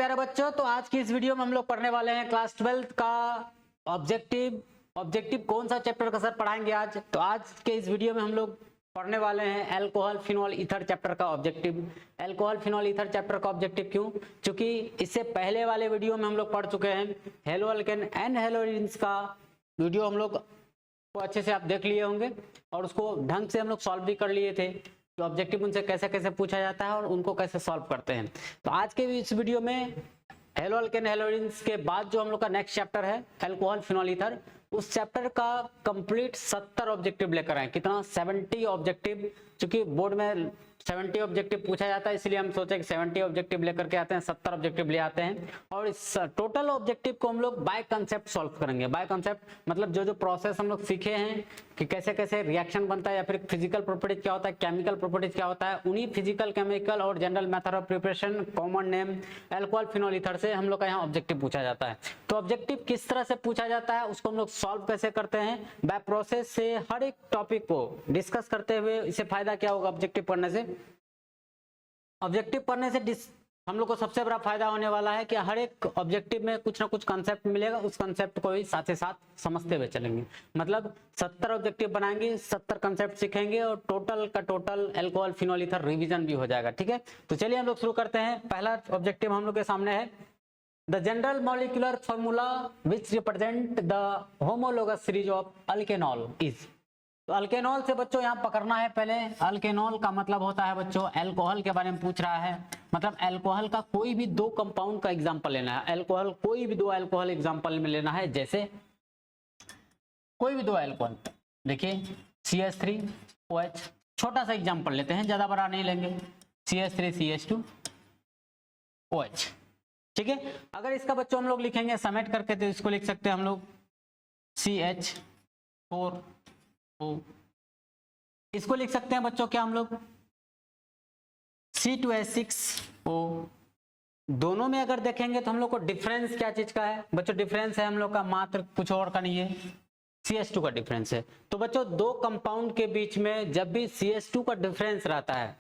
प्यारे बच्चों, तो आज की इस वीडियो में हम लोग पढ़ने वाले हैं क्लास 12 का ऑब्जेक्टिव कौन सा चैप्टर का सर पढ़ाएंगे आज। तो आज के इस वीडियो में हम लोग पढ़ने वाले हैं अल्कोहल फिनॉल ईथर चैप्टर का objective. Alcohol phenol ether chapter का ऑब्जेक्टिव क्यों? क्योंकि इससे पहले वाले वीडियो में हम लोग पढ़ चुके हैं हेलो अल्केन एंड हेलोइंस का वीडियो, हम लोग को अच्छे से आप देख लिए होंगे और उसको ढंग से हम लोग सॉल्व भी कर लिए थे कि ऑब्जेक्टिव उनसे कैसे कैसे पूछा जाता है और उनको कैसे सॉल्व करते हैं। तो आज के इस वीडियो में हेलो अल्केन हेलोइंस के बाद जो हम लोग का नेक्स्ट चैप्टर है अल्कोहल फिनॉल ईथर, उस चैप्टर का कंप्लीट 70 ऑब्जेक्टिव लेकर आए। कितना? 70 ऑब्जेक्टिव। क्योंकि बोर्ड में 70 ऑब्जेक्टिव पूछा जाता है, इसलिए हम सोचे कि 70 ऑब्जेक्टिव लेकर के आते हैं, 70 ऑब्जेक्टिव ले आते हैं और इस टोटल ऑब्जेक्टिव को हम लोग बाय कंसेप्ट सॉल्व करेंगे। बाय कंसेप्ट मतलब जो जो प्रोसेस हम लोग सीखे हैं कि कैसे कैसे रिएक्शन बनता है या फिर फिजिकल प्रॉपर्टीज क्या होता है, केमिकल प्रॉपर्टीज क्या होता है, उन्हीं फिजिकल, केमिकल और general method of preparation common name alcohol phenol ether से हम लोग का यहाँ ऑब्जेक्टिव पूछा जाता है। तो ऑब्जेक्टिव किस तरह से पूछा जाता है, उसको हम लोग सॉल्व कैसे करते हैं, बाय प्रोसेस से हर एक टॉपिक को डिस्कस करते हुए इससे फायदा क्या होगा ऑब्जेक्टिव पढ़ने से। ऑब्जेक्टिव पढ़ने से हम लोग को सबसे बड़ा फायदा होने वाला है कि हर एक ऑब्जेक्टिव में कुछ ना कुछ कंसेप्ट मिलेगा, उस कंसेप्ट को भी साथ ही साथ समझते हुए चलेंगे। मतलब 70 ऑब्जेक्टिव बनाएंगे, 70 कंसेप्ट सीखेंगे और टोटल का total alcohol phenol ether revision भी हो जाएगा। ठीक है, तो चलिए हम लोग शुरू करते हैं। पहला ऑब्जेक्टिव हम लोग के सामने है the general molecular formula which represent the homologous series of alkanol is. तो अल्केनॉल से बच्चों यहाँ पकड़ना है पहले। अल्केनॉल का मतलब होता है बच्चों अल्कोहल के बारे में पूछ रहा है, मतलब अल्कोहल का कोई भी दो कंपाउंड का एग्जांपल लेना है। अल्कोहल कोई भी दो अल्कोहल एग्जांपल में लेना है, जैसे कोई भी दो अल्कोहल, देखिए CH3OH, छोटा सा एग्जांपल लेते हैं, ज्यादा बड़ा नहीं लेंगे, CH3CH2OH। ठीक है, अगर इसका बच्चों हम लोग लिखेंगे समेट करके तो इसको लिख सकते हैं हम लोग CH4O। इसको लिख सकते हैं बच्चों क्या हम लोग C2H6O। दोनों में अगर देखेंगे तो हम लोग को डिफरेंस क्या चीज का है बच्चों? डिफरेंस है हम लोग का मात्र, कुछ और का नहीं है, CH2 का डिफरेंस है। तो बच्चों दो कंपाउंड के बीच में जब भी CH2 का डिफरेंस रहता है,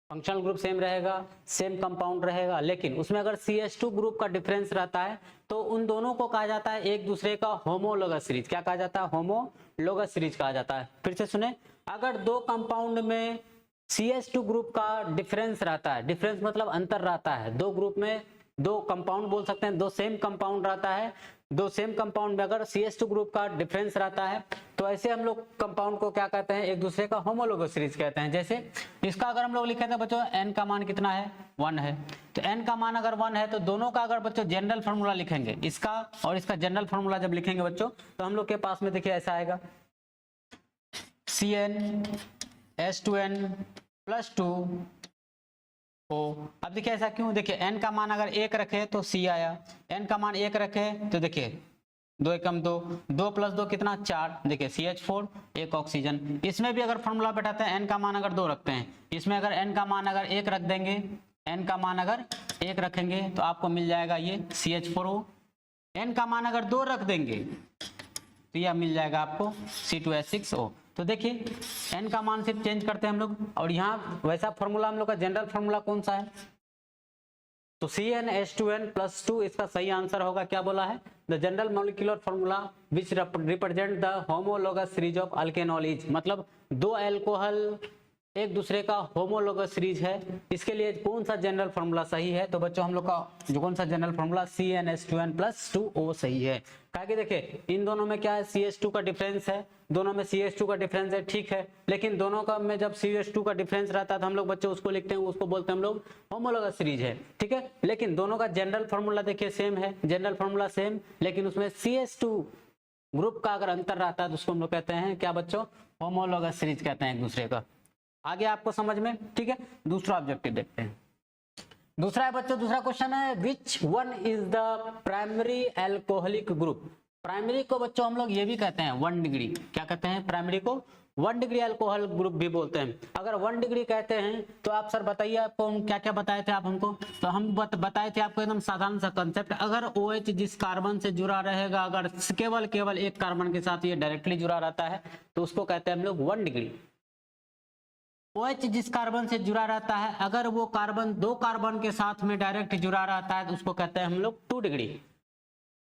फंक्शनल ग्रुप सेम रहेगा, सेम कंपाउंड रहेगा, लेकिन उसमें अगर CH2 ग्रुप का डिफरेंस रहता है तो उन दोनों को कहा जाता है एक दूसरे का होमोलोगस सीरीज। क्या कहा जाता है? होमोलोगस सीरीज कहा जाता है। फिर से सुने, अगर दो कंपाउंड में CH2 ग्रुप का डिफरेंस रहता है, डिफरेंस मतलब अंतर रहता है, दो ग्रुप में दो कंपाउंड बोल सकते हैं, दो सेम कंपाउंड रहता है, दो सेम कंपाउंड में अगर CH2 ग्रुप का डिफरेंस रहता है तो ऐसे हम लोग कंपाउंड को क्या कहते हैं? एक दूसरे का होमोलोगस सीरीज कहते हैं। जैसे इसका अगर हम लोग लिखे थे बच्चों n का मान कितना है? 1 है, तो n का मान अगर 1 है तो दोनों का अगर बच्चों जनरल फॉर्मूला लिखेंगे, इसका और इसका जनरल फॉर्मूला जब लिखेंगे बच्चों तो हम लोग के पास में देखिए ऐसा आएगा CnH2n+2O। अब देखिए ऐसा क्यों? देखिए n का मान अगर 1 रखे तो C आया, n का मान 1 रखे तो देखिए 2 एकम 2, 2 + 2 कितना? 4, देखिए CH4, एक ऑक्सीजन। इसमें भी अगर फॉर्मूला बैठाते हैं n का मान अगर 2 रखते हैं, इसमें अगर n का मान अगर 1 रख देंगे, n का मान अगर 1 रखेंगे तो आपको मिल जाएगा ये CH4O। n का मान अगर 2 रख देंगे तो यह मिल जाएगा आपको C2H6O। तो देखिए n का मान सिर्फ चेंज करते हैं हम लोग, और यहाँ वैसा फॉर्मूला हम लोग का जनरल फॉर्मूला कौन सा है? तो CnH2n+2 इसका सही आंसर होगा। क्या बोला है? The general molecular formula which represent the homologous series of alkanol is, मतलब दो अल्कोहल एक दूसरे का होमोलोगस सीरीज है, इसके लिए कौन सा जनरल फॉर्मूला सही है? तो बच्चों हम लोग का जो कौन सा जनरल फॉर्मूला CnH2n+2O सही है। कहा कि देखिए इन दोनों में क्या है? CH2 का डिफरेंस है, दोनों में CH2 का डिफरेंस है, ठीक है, लेकिन दोनों का में जब CH2 का डिफरेंस रहता है तो हम लोग बच्चे उसको लिखते हैं, उसको बोलते हैं हम लोग होमोलोगस सीरीज है। ठीक है, लेकिन दोनों का जनरल फॉर्मूला देखिए सेम है, जनरल फॉर्मूला सेम, लेकिन उसमें CH2 ग्रुप का अगर अंतर रहता है तो उसको हम लोग कहते हैं क्या बच्चों? होमोलोगस सीरीज कहते हैं एक दूसरे का। आगे आपको समझ में? ठीक है, दूसरा ऑब्जेक्टिव देखते हैं। दूसरा है बच्चों, दूसरा क्वेश्चन है which one is the primary alcoholic group. Primary को बच्चों हम लोग ये भी कहते हैं 1 डिग्री। क्या कहते हैं? प्राइमरी को 1 डिग्री अल्कोहल ग्रुप भी बोलते हैं। अगर 1 डिग्री कहते हैं तो आप सर बताइए आपको हम क्या क्या बताए थे आप हमको? तो हम बताए थे आपको एकदम साधारण सा कंसेप्ट, अगर OH जिस कार्बन से जुड़ा रहेगा, अगर केवल एक कार्बन के साथ ये डायरेक्टली जुड़ा रहता है तो उसको कहते हैं हम लोग 1 डिग्री। OH जिस कार्बन से जुड़ा रहता है, अगर वो कार्बन दो कार्बन के साथ में डायरेक्ट जुड़ा रहता है तो उसको कहते हैं हम लोग 2 डिग्री।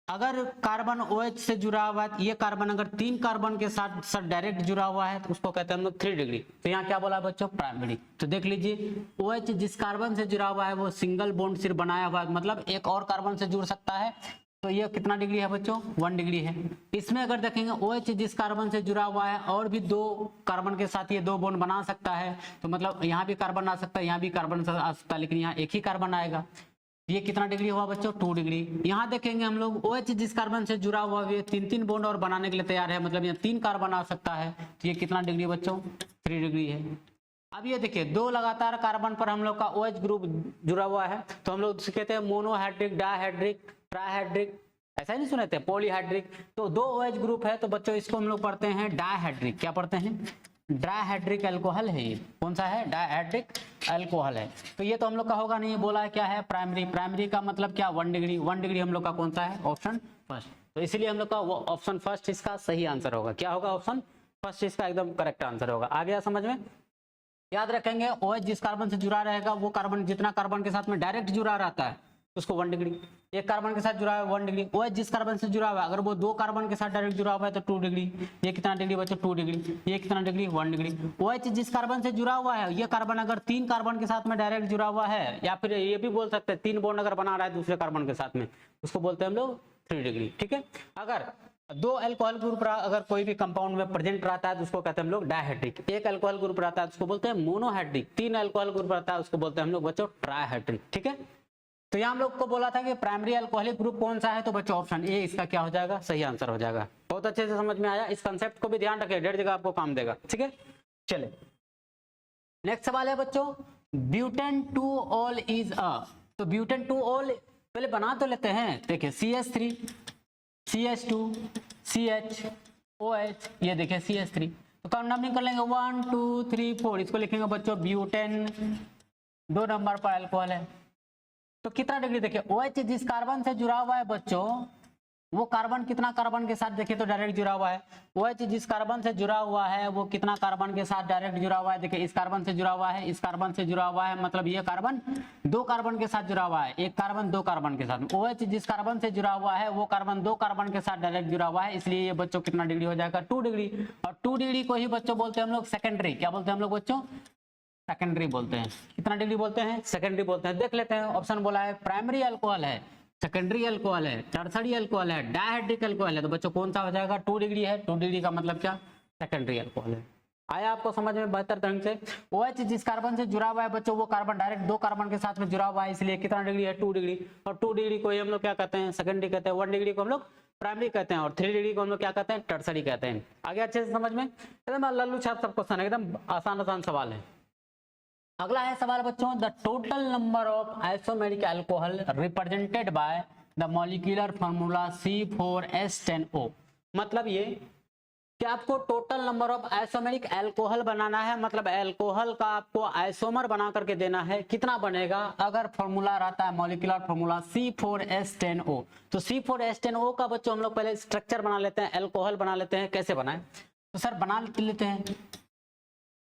अगर कार्बन OH से जुड़ा हुआ है, ये कार्बन अगर 3 कार्बन के साथ डायरेक्ट जुड़ा हुआ है तो उसको कहते हैं हम लोग 3 डिग्री। तो यहाँ क्या बोला बच्चों, प्राइमरी। तो देख लीजिए OH जिस कार्बन से जुड़ा हुआ है वो सिंगल बॉन्ड सिर्फ बनाया हुआ है, मतलब एक और कार्बन से जुड़ सकता है। तो ये कितना डिग्री है बच्चों, 1 डिग्री है। इसमें अगर देखेंगे OH जिस कार्बन से जुड़ा हुआ है और भी 2 कार्बन के साथ ये 2 बॉन्ड बना सकता है, तो मतलब यहाँ भी कार्बन आ सकता है, यहाँ भी कार्बन आ सकता है, लेकिन यहाँ एक ही कार्बन आएगा। ये कितना डिग्री हुआ बच्चों, 2 डिग्री। यहाँ देखेंगे हम लोग OH जिस कार्बन से जुड़ा हुआ है 3-3 बॉन्ड और बनाने के लिए तैयार है, मतलब यहाँ 3 कार्बन आ सकता है। तो ये कितना डिग्री बच्चों, 3 डिग्री है। अब ये देखिए 2 लगातार कार्बन पर हम लोग का OH ग्रुप जुड़ा हुआ है, तो हम लोग कहते हैं मोनोहाइड्रिक, डायहाइड्रिक, ट्राइहाइड्रिक, ऐसा नहीं सुने थे, पॉलीहाइड्रिक। तो 2 OH ग्रुप है तो बच्चों इसको हम लोग पढ़ते हैं डायहाइड्रिक। क्या पढ़ते हैं, डायहाइड्रिक अल्कोहल है। ये कौन सा है, डायहाइड्रिक अल्कोहल है। तो ये तो हम लोग का होगा नहीं, बोला है क्या है, प्राइमरी। प्राइमरी का मतलब क्या, 1 डिग्री। 1 डिग्री हम लोग का कौन सा है, ऑप्शन फर्स्ट। तो इसीलिए हम लोग का वो ऑप्शन फर्स्ट इसका सही आंसर होगा। क्या होगा, ऑप्शन फर्स्ट इसका एकदम करेक्ट आंसर होगा। आ गया समझ में। याद रखेंगे OH जिस कार्बन से जुड़ा रहेगा वो कार्बन जितना कार्बन के साथ में डायरेक्ट जुड़ा रहता है उसको 1 डिग्री। एक कार्बन के साथ जुड़ा है 1 डिग्री। OH जिस कार्बन से जुड़ा हुआ है अगर वो 2 कार्बन के साथ डायरेक्ट जुड़ा हुआ है तो 2 डिग्री। ये कितना डिग्री बच्चों, 2 डिग्री। ये कितना डिग्री, 1 डिग्री। OH जिस कार्बन से जुड़ा हुआ है ये कार्बन अगर 3 कार्बन के साथ में डायरेक्ट जुड़ा हुआ है, या फिर ये भी बोल सकते हैं 3 बॉन्ड अगर बना रहा है दूसरे कार्बन के साथ में, उसको बोलते हैं हम लोग 3 डिग्री। ठीक है। अगर 2 अल्कोहल ग्रुप अगर कोई भी कंपाउंड में प्रेजेंट रहता है तो उसको कहते हैं हम लोग डायहाइड्रिक। 1 अल्कोहल ग्रुप रहता है तो उसको बोलते हैं मोनोहाइड्रिक। 3 अल्कोहल ग्रुप रहता है उसको बोलते हैं हम लोग बच्चों ट्राइहाइड्रिक। ठीक है। तो यहाँ हम लोग को बोला था कि प्राइमरी अल्कोहलिक ग्रुप कौन सा है, तो बच्चों ऑप्शन ए इसका क्या हो जाएगा, सही आंसर हो जाएगा। बहुत अच्छे से समझ में आया। इस कंसेप्ट को भी ध्यान रखें, 1.5 जगह आपको काम देगा। ठीक है। चले नेक्स्ट सवाल है बच्चों, ब्यूटेन 2 ऑल इज अ। तो ब्यूटेन 2 ऑल पहले बना तो लेते हैं। देखिए CH3, CH2, CH, OH, ये देखिए CH3। तो काउंट नंबरिंग कर लेंगे 1 2 3 4। इसको लिखेंगे बच्चों ब्यूटेन, 2 नंबर पर अल्कोहल है। तो कितना डिग्री, देखिए OH जिस कार्बन से जुड़ा हुआ है बच्चों वो कार्बन कितना कार्बन के साथ, देखिए तो डायरेक्ट जुड़ा हुआ है। OH जिस कार्बन से जुड़ा हुआ है वो कितना कार्बन के साथ डायरेक्ट जुड़ा हुआ है, देखिए इस कार्बन से जुड़ा हुआ है, इस कार्बन से जुड़ा हुआ है, मतलब ये कार्बन 2 कार्बन के साथ जुड़ा हुआ है। एक कार्बन 2 कार्बन के साथ। OH जिस कार्बन से जुड़ा हुआ है वो कार्बन 2 कार्बन के साथ डायरेक्ट जुड़ा हुआ है, इसलिए ये बच्चों कितना डिग्री हो जाएगा, 2 डिग्री। और 2 डिग्री को ही बच्चों बोलते हैं हम लोग सेकेंडरी। क्या बोलते हैं हम लोग बच्चों, सेकेंडरी बोलते हैं। कितना डिग्री बोलते हैं, सेकेंडरी बोलते हैं। देख लेते हैं, ऑप्शन बोला है प्राइमरी अल्कोहल है, सेकेंडरी अल्कोहल है, टर्सरी अल्कोहल है, डायहाइड्रिक अल्कोहल है। तो बच्चों कौन सा हो जाएगा, 2 डिग्री है। 2 डिग्री का मतलब क्या, सेकेंडरी अल्कोहल है। आया आपको समझ में बेहतर ढंग से। OH जिस कार्बन से जुड़ा हुआ है बच्चों वो कार्बन डायरेक्ट 2 कार्बन के साथ में जुड़ा हुआ है, इसलिए कितना डिग्री है, 2 डिग्री। और 2 डिग्री को हम लोग क्या कहते हैं, सेकेंडरी कहते हैं। 1 डिग्री को हम लोग प्राइमरी कहते हैं और 3 डिग्री को हम लोग क्या कहते हैं, टर्सरी कहते हैं। आगे अच्छे से समझ में, एकदम लल्लू छाप सब क्वेश्चन है, एकदम आसान आसान सवाल है। अगला है सवाल बच्चों, the total number of isomeric alcohol represented by the molecular formula C4H10O। मतलब ये कि आपको total number of isomeric alcohol बनाना है, मतलब अल्कोहल का आपको आइसोमर बना करके देना है। कितना बनेगा, अगर फॉर्मूला रहता है मॉलिक्यूलर फार्मूला C4H10O। तो C4H10O का बच्चों हम लोग पहले स्ट्रक्चर बना लेते हैं, अल्कोहल बना लेते हैं। कैसे बनाए, तो सर बना लेते हैं,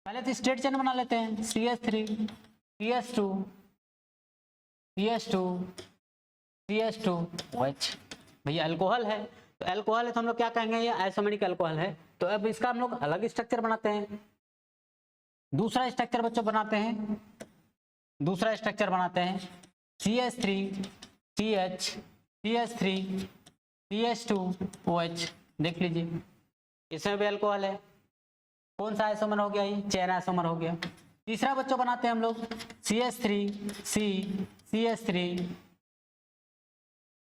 पहले तो स्ट्रेट चेन बना लेते हैं। CH3, CH2, CH2, CH2, OH। भैया अल्कोहल है, तो अल्कोहल है तो हम लोग क्या कहेंगे, ये आइसोमेरिक अल्कोहल है। तो अब इसका हम लोग अलग स्ट्रक्चर बनाते हैं। दूसरा स्ट्रक्चर बच्चों बनाते हैं, दूसरा स्ट्रक्चर बनाते हैं CH3, CH, CH3, CH2, OH। देख लीजिए इसमें भी अल्कोहल है। कौन सा आइसोमर हो गया, ये चेन आइसोमर हो गया। तीसरा बच्चों बनाते हैं हम लोग CH3, C, CH3,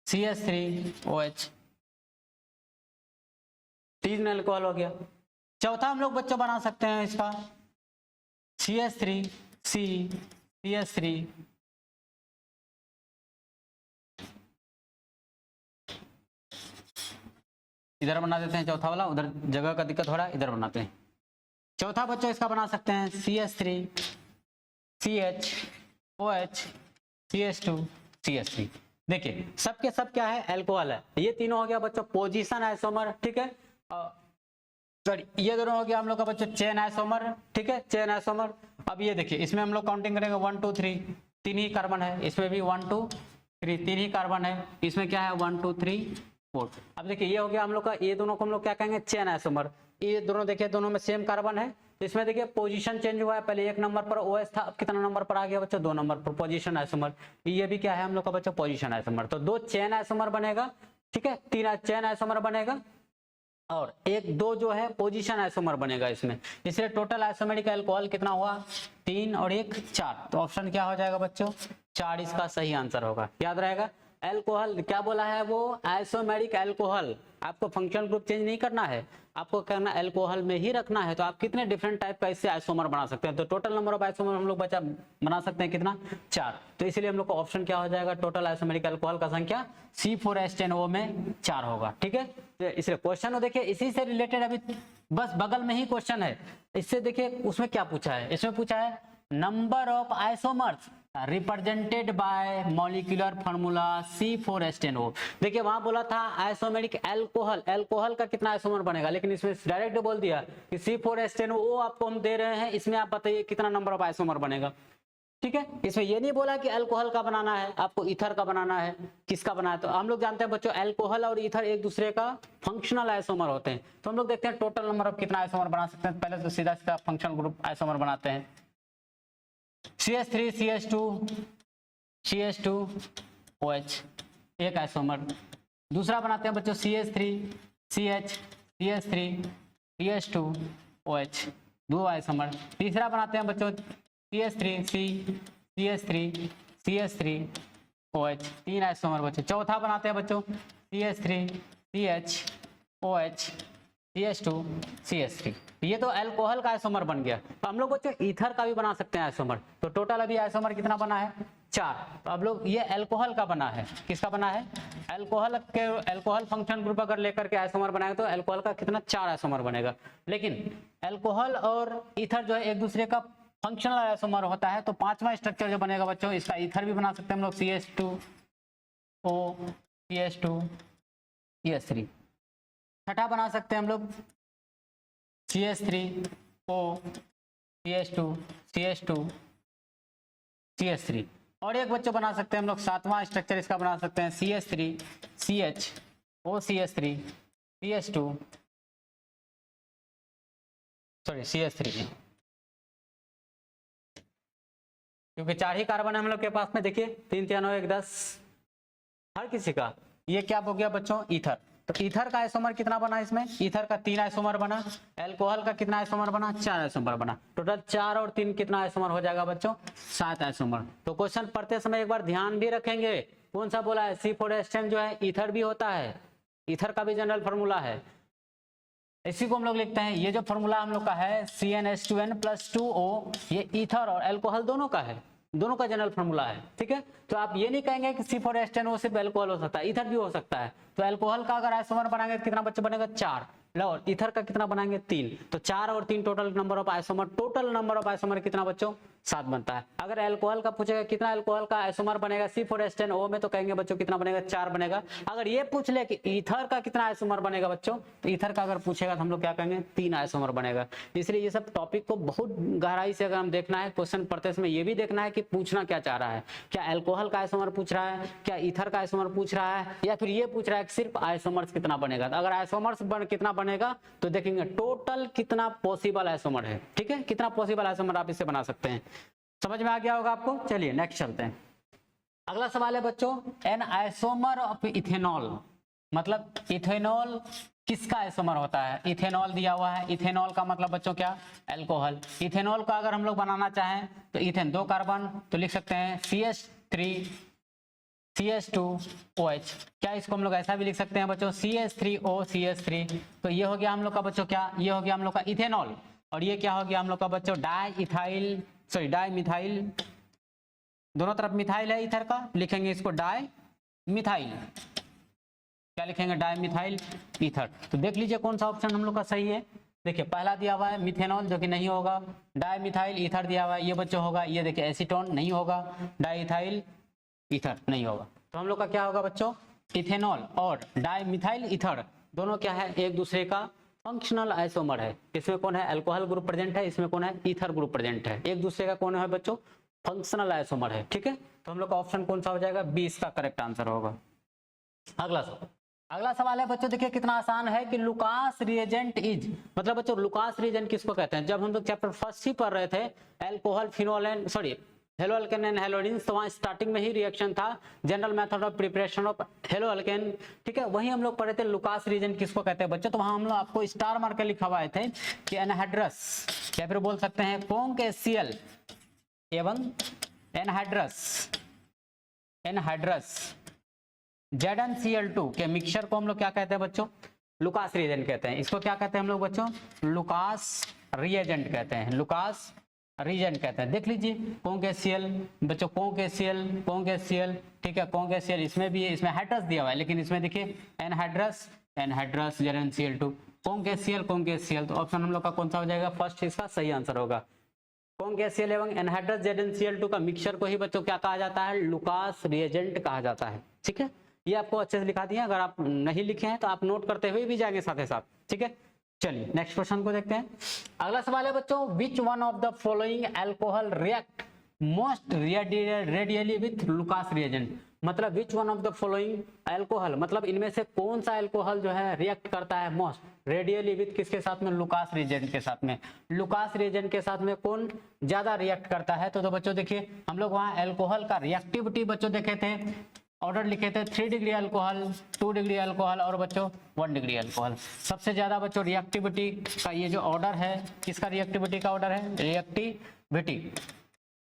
CH3, OH। 3 alcohol हो गया। चौथा हम लोग बच्चों बना सकते हैं इसका CH3, C, CH3, इधर बना देते हैं चौथा वाला, उधर जगह का दिक्कत हो रहा है, इधर बनाते हैं। चौथा बच्चों इसका बना सकते हैं CH3, CH, OH, CH2, CH3। देखिए सब के सब क्या है, अल्कोहल है। ये तीनों हो गया बच्चों पोजीशन आइसोमर। ठीक है, सॉरी ये दोनों हो गया हम लोग का बच्चों चेन आइसोमर। ठीक है, चेन आइसोमर। अब ये देखिए इसमें हम लोग काउंटिंग करेंगे 1 2 3 तीन ही कार्बन है, इसमें भी 1 2 3 तीन ही कार्बन है, इसमें क्या है 1 2 3 4। अब देखिए ये हो गया हम लोग का, ये दोनों को हम लोग क्या कहेंगे चेन आइसोमर। ये दोनों देखिए दोनों में सेम कार्बन है, तो इसमें देखिए पोजीशन चेंज हुआ है, पहले 1 नंबर पर OH था, अब कितना नंबर पर आ गया बच्चों 2 नंबर पर पोजीशन आइसोमर। ये भी क्या है हम लोग का बच्चों पोजीशन आइसोमर। तो 2 चेन आइसोमर बनेगा, ठीक है, 3 चेन आइसोमर बनेगा और 1 2 जो है पोजीशन आइसोमर बनेगा इसमें। इसलिए टोटल आइसोमेरिक अल्कोहल कितना हुआ 3 और 1 4। तो ऑप्शन क्या हो जाएगा बच्चों 4 इसका सही आंसर होगा। याद रहेगा अल्कोहल क्या बोला है वो आइसोमेरिक अल्कोहल। आपको फंक्शनल ग्रुप चेंज नहीं करना है, आपको करना अल्कोहल में ही रखना है। तो आप कितने डिफरेंट टाइप का इससे आइसोमर बना सकते हैं। तो टोटल नंबर ऑफ आइसोमर हम लोग बना सकते हैं कितना 4। तो इसलिए हम लोग को ऑप्शन क्या हो जाएगा टोटल आइसोमेरिक अल्कोहल का संख्या C4H10O में 4 होगा। ठीक है, तो इसलिए क्वेश्चन देखिए इसी से रिलेटेड अभी बस बगल में ही क्वेश्चन है। इससे देखिए उसमें क्या पूछा है, इसमें पूछा है number of isomers represented by molecular formula C4H10O। देखिए वहां बोला था आइसोमेरिक अल्कोहल, अल्कोहल का कितना आइसोमर बनेगा, लेकिन इसमें डायरेक्ट बोल दिया कि C4H10O आपको हम दे रहे हैं, इसमें आप बताइए कितना नंबर ऑफ आइसोमर बनेगा। ठीक है, इसमें ये नहीं बोला कि अल्कोहल का बनाना है, आपको ईथर का बनाना है, किसका बनाना है। तो हम लोग जानते हैं बच्चों अल्कोहल और ईथर एक दूसरे का फंक्शनल आइसोमर होते हैं। तो हम लोग देखते हैं टोटल नंबर ऑफ कितना आइसोमर बना सकते हैं। पहले तो सीधा सीधा फंक्शनल ग्रुप आइसोमर बनाते हैं। CH3 CH2 CH2 OH एक आइसोमर। दूसरा बनाते हैं बच्चों CH3 CH CH3 CH2 OH 2 isomer. तीसरा बनाते हैं बच्चों CH3 C CH3 CH3 OH 3 isomer बच्चों। चौथा बनाते हैं बच्चों CH3 CH OH CH2 CH3। ये तो अल्कोहल का आइसोमर बन गया। तो हम लोग बच्चों ईथर का भी बना सकते हैं आइसोमर। तो टोटल अभी आइसोमर कितना बना है 4। तो अब लोग ये अल्कोहल का बना है, किसका बना है अल्कोहल के, अल्कोहल फंक्शन ग्रुप अगर लेकर के आइसोमर बनाएगा तो अल्कोहल का कितना 4 आइसोमर बनेगा। लेकिन अल्कोहल और ईथर जो है एक दूसरे का फंक्शनल आइसोमर होता है। तो 5वां स्ट्रक्चर जो बनेगा बच्चों इसका ईथर भी बना सकते हैं हम लोग CH2O CH2 CH3। छठा बना सकते हैं हम लोग CH3O CH2 CH2 CH3। और एक बच्चों बना सकते हैं हम लोग 7वां स्ट्रक्चर इसका बना सकते हैं CH3 CH O CH3 CH2 sorry CH3, क्योंकि 4 ही कार्बन है हम लोग के पास में। देखिए 3 3 9 1 10 हर किसी का। ये क्या हो गया बच्चों ईथर। तो ईथर का आइसोमर कितना बना इसमें, ईथर का 3 आइसोमर बना। अल्कोहल का कितना आइसोमर बना 4 आइसोमर बना। टोटल 4 और 3 कितना आइसोमर हो जाएगा बच्चों 7 आइसोमर। तो क्वेश्चन पढ़ते समय एक बार ध्यान भी रखेंगे कौन सा बोला है C4H10 जो है ईथर भी होता है, ईथर का भी जनरल फॉर्मूला है। इसी को हम लोग लिखते हैं, ये जो फॉर्मूला हम लोग का है CnH2n+2O ये ईथर और अल्कोहल दोनों का है, दोनों का जनरल फॉर्मूला है। ठीक है, तो आप ये नहीं कहेंगे कि C4H10O सिर्फ अल्कोहल हो सकता है, ईथर भी हो सकता है। तो अल्कोहल का अगर आइसोमर बनाएंगे कितना बच्चा बनेगा 4, और ईथर का कितना बनाएंगे 3। तो 4 और 3 total number of isomer, total number of isomer कितना बच्चों 7 बनता है। अगर अल्कोहल का पूछेगा कितना अल्कोहल का आइसोमर बनेगा C4H10O में, तो कहेंगे बच्चों कितना बनेगा 4 बनेगा। अगर ये पूछ ले कि ईथर का कितना आइसोमर बनेगा बच्चों, तो ईथर का अगर पूछेगा तो हम लोग क्या कहेंगे 3 आइसोमर बनेगा। इसलिए ये सब टॉपिक को बहुत गहराई से अगर हम देखना है, क्वेश्चन पढ़ते समय ये भी देखना है कि पूछना क्या चाह रहा है। क्या अल्कोहल का आइसोमर पूछ रहा है, क्या ईथर का आइसोमर पूछ रहा है, या फिर ये पूछ रहा है कि सिर्फ आइसोमर्स कितना बनेगा। तो अगर आइसोमर्स कितना बनेगा तो देखेंगे टोटल कितना पॉसिबल आइसोमर है। ठीक है, कितना पॉसिबल आइसोमर आप इससे बना सकते हैं। समझ में आ गया होगा आपको। चलिए नेक्स्ट चलते हैं। अगला सवाल है बच्चों एन आइसोमर ऑफ इथेनॉल, मतलब इथेनॉल किसका आइसोमर होता है। इथेनॉल दिया हुआ है, इथेनॉल का मतलब बच्चों क्या अल्कोहल। इथेनॉल का अगर हम लोग बनाना चाहें तो इथेन 2 कार्बन तो लिख सकते हैं CH3 CH2OH। क्या इसको हम लोग ऐसा भी लिख सकते हैं बच्चों CH3O CH3। तो ये हो गया हम लोग का बच्चों क्या, ये हो गया हम लोग का इथेनॉल। और ये क्या हो गया हम लोग का बच्चों डाई मिथाइल, दोनों तरफ मिथाइल है इथर का, लिखेंगे इसको डाई मिथाइल। क्या लिखेंगे डाई मिथाइल ईथर। तो देख लीजिए कौन सा ऑप्शन हम लोग का सही है। देखिए पहला दिया हुआ है मिथेनॉल जो कि नहीं होगा, डाई मिथाइल ईथर दिया हुआ है ये बच्चों होगा, ये देखिए एसीटोन नहीं होगा, डाई इथाइल ईथर नहीं होगा। तो हम लोग का क्या होगा बच्चों इथेनॉल और डाई मिथाइल ईथर दोनों क्या है एक दूसरे का फंक्शनल आइसोमर है। इसमें कौन है, अल्कोहल ग्रुप प्रेजेंट है, इसमें कौन है, ईथर ग्रुप प्रेजेंट है। एक दूसरे का कौन है बच्चों, फंक्शनल आइसोमर है। ठीक है, तो हम लोग का ऑप्शन कौन सा हो जाएगा, 20 का करेक्ट आंसर होगा। अगला सवाल है बच्चों, देखिए कितना आसान है कि लुकास रिएजेंट इज, मतलब बच्चों लुकास रिएजेंट किसको कहते हैं। जब हम लोग चैप्टर फर्स्ट ही पढ़ रहे थे alcohol phenol and sorry halo alkane and halodine, तो वहां स्टार्टिंग में ही रिएक्शन था general method of preparation of halo alkane. ठीक है, वही हम लोग पढ़े थे लुकास रिएजेंट किसको कहते हैं बच्चों। तो वहां हम लोग आपको स्टार मार्क के लिखा हुआ थे कि एनहाइड्रस या फिर बोल सकते हैं कॉन्क HCl एवं एनहाइड्रस ZnCl2 के मिक्सचर को हम लोग क्या कहते हैं बच्चों, लुकास रिएजेंट कहते हैं। इसको क्या कहते हैं हम लोग बच्चों, लुकास रिएजेंट कहते हैं, लुकास रिएजेंट कहते हैं। देख लीजिए कॉन्क HCl बच्चों, कॉन्क HCl, ठीक है, कॉन्क HCl इसमें भी है, इसमें हाइड्रस दिया हुआ है, लेकिन इसमें देखिए एनहाइड्रस ZnCl2, कॉन्क HCl, तो ऑप्शन हम लोग का कौन सा हो जाएगा, फर्स्ट इसका सही आंसर होगा। कॉन्क HCl एवं एनहाइड्रस ZnCl2 का मिक्सचर को ही बच्चों क्या कहा जाता है, लुकास रिएजेंट कहा जाता है। ठीक है, ये आपको अच्छे से लिखा दिया, अगर आप नहीं लिखे हैं तो आप नोट करते हुए भी जाएंगे साथ ही साथ। ठीक है, चलिए नेक्स्ट क्वेश्चन को देखते हैं। अगला सवाल है बच्चों, which one of the following alcohol react most readily with Lucas reagent, मतलब which one of the following alcohol, मतलब इनमें से कौन सा अल्कोहल जो है रिएक्ट करता है मोस्ट रेडियली विथ किसके साथ में, लुकास रिएजेंट के साथ में। लुकास रिएजेंट के साथ में कौन ज्यादा रिएक्ट करता है। तो बच्चों देखिए हम लोग वहां अल्कोहल का रिएक्टिविटी बच्चों देखे थे, ऑर्डर लिखे थे 3 डिग्री अल्कोहल, 2 डिग्री अल्कोहल और बच्चों 1 डिग्री अल्कोहल। सबसे ज्यादा बच्चों रिएक्टिविटी का ये जो ऑर्डर है, किसका रिएक्टिविटी का ऑर्डर है,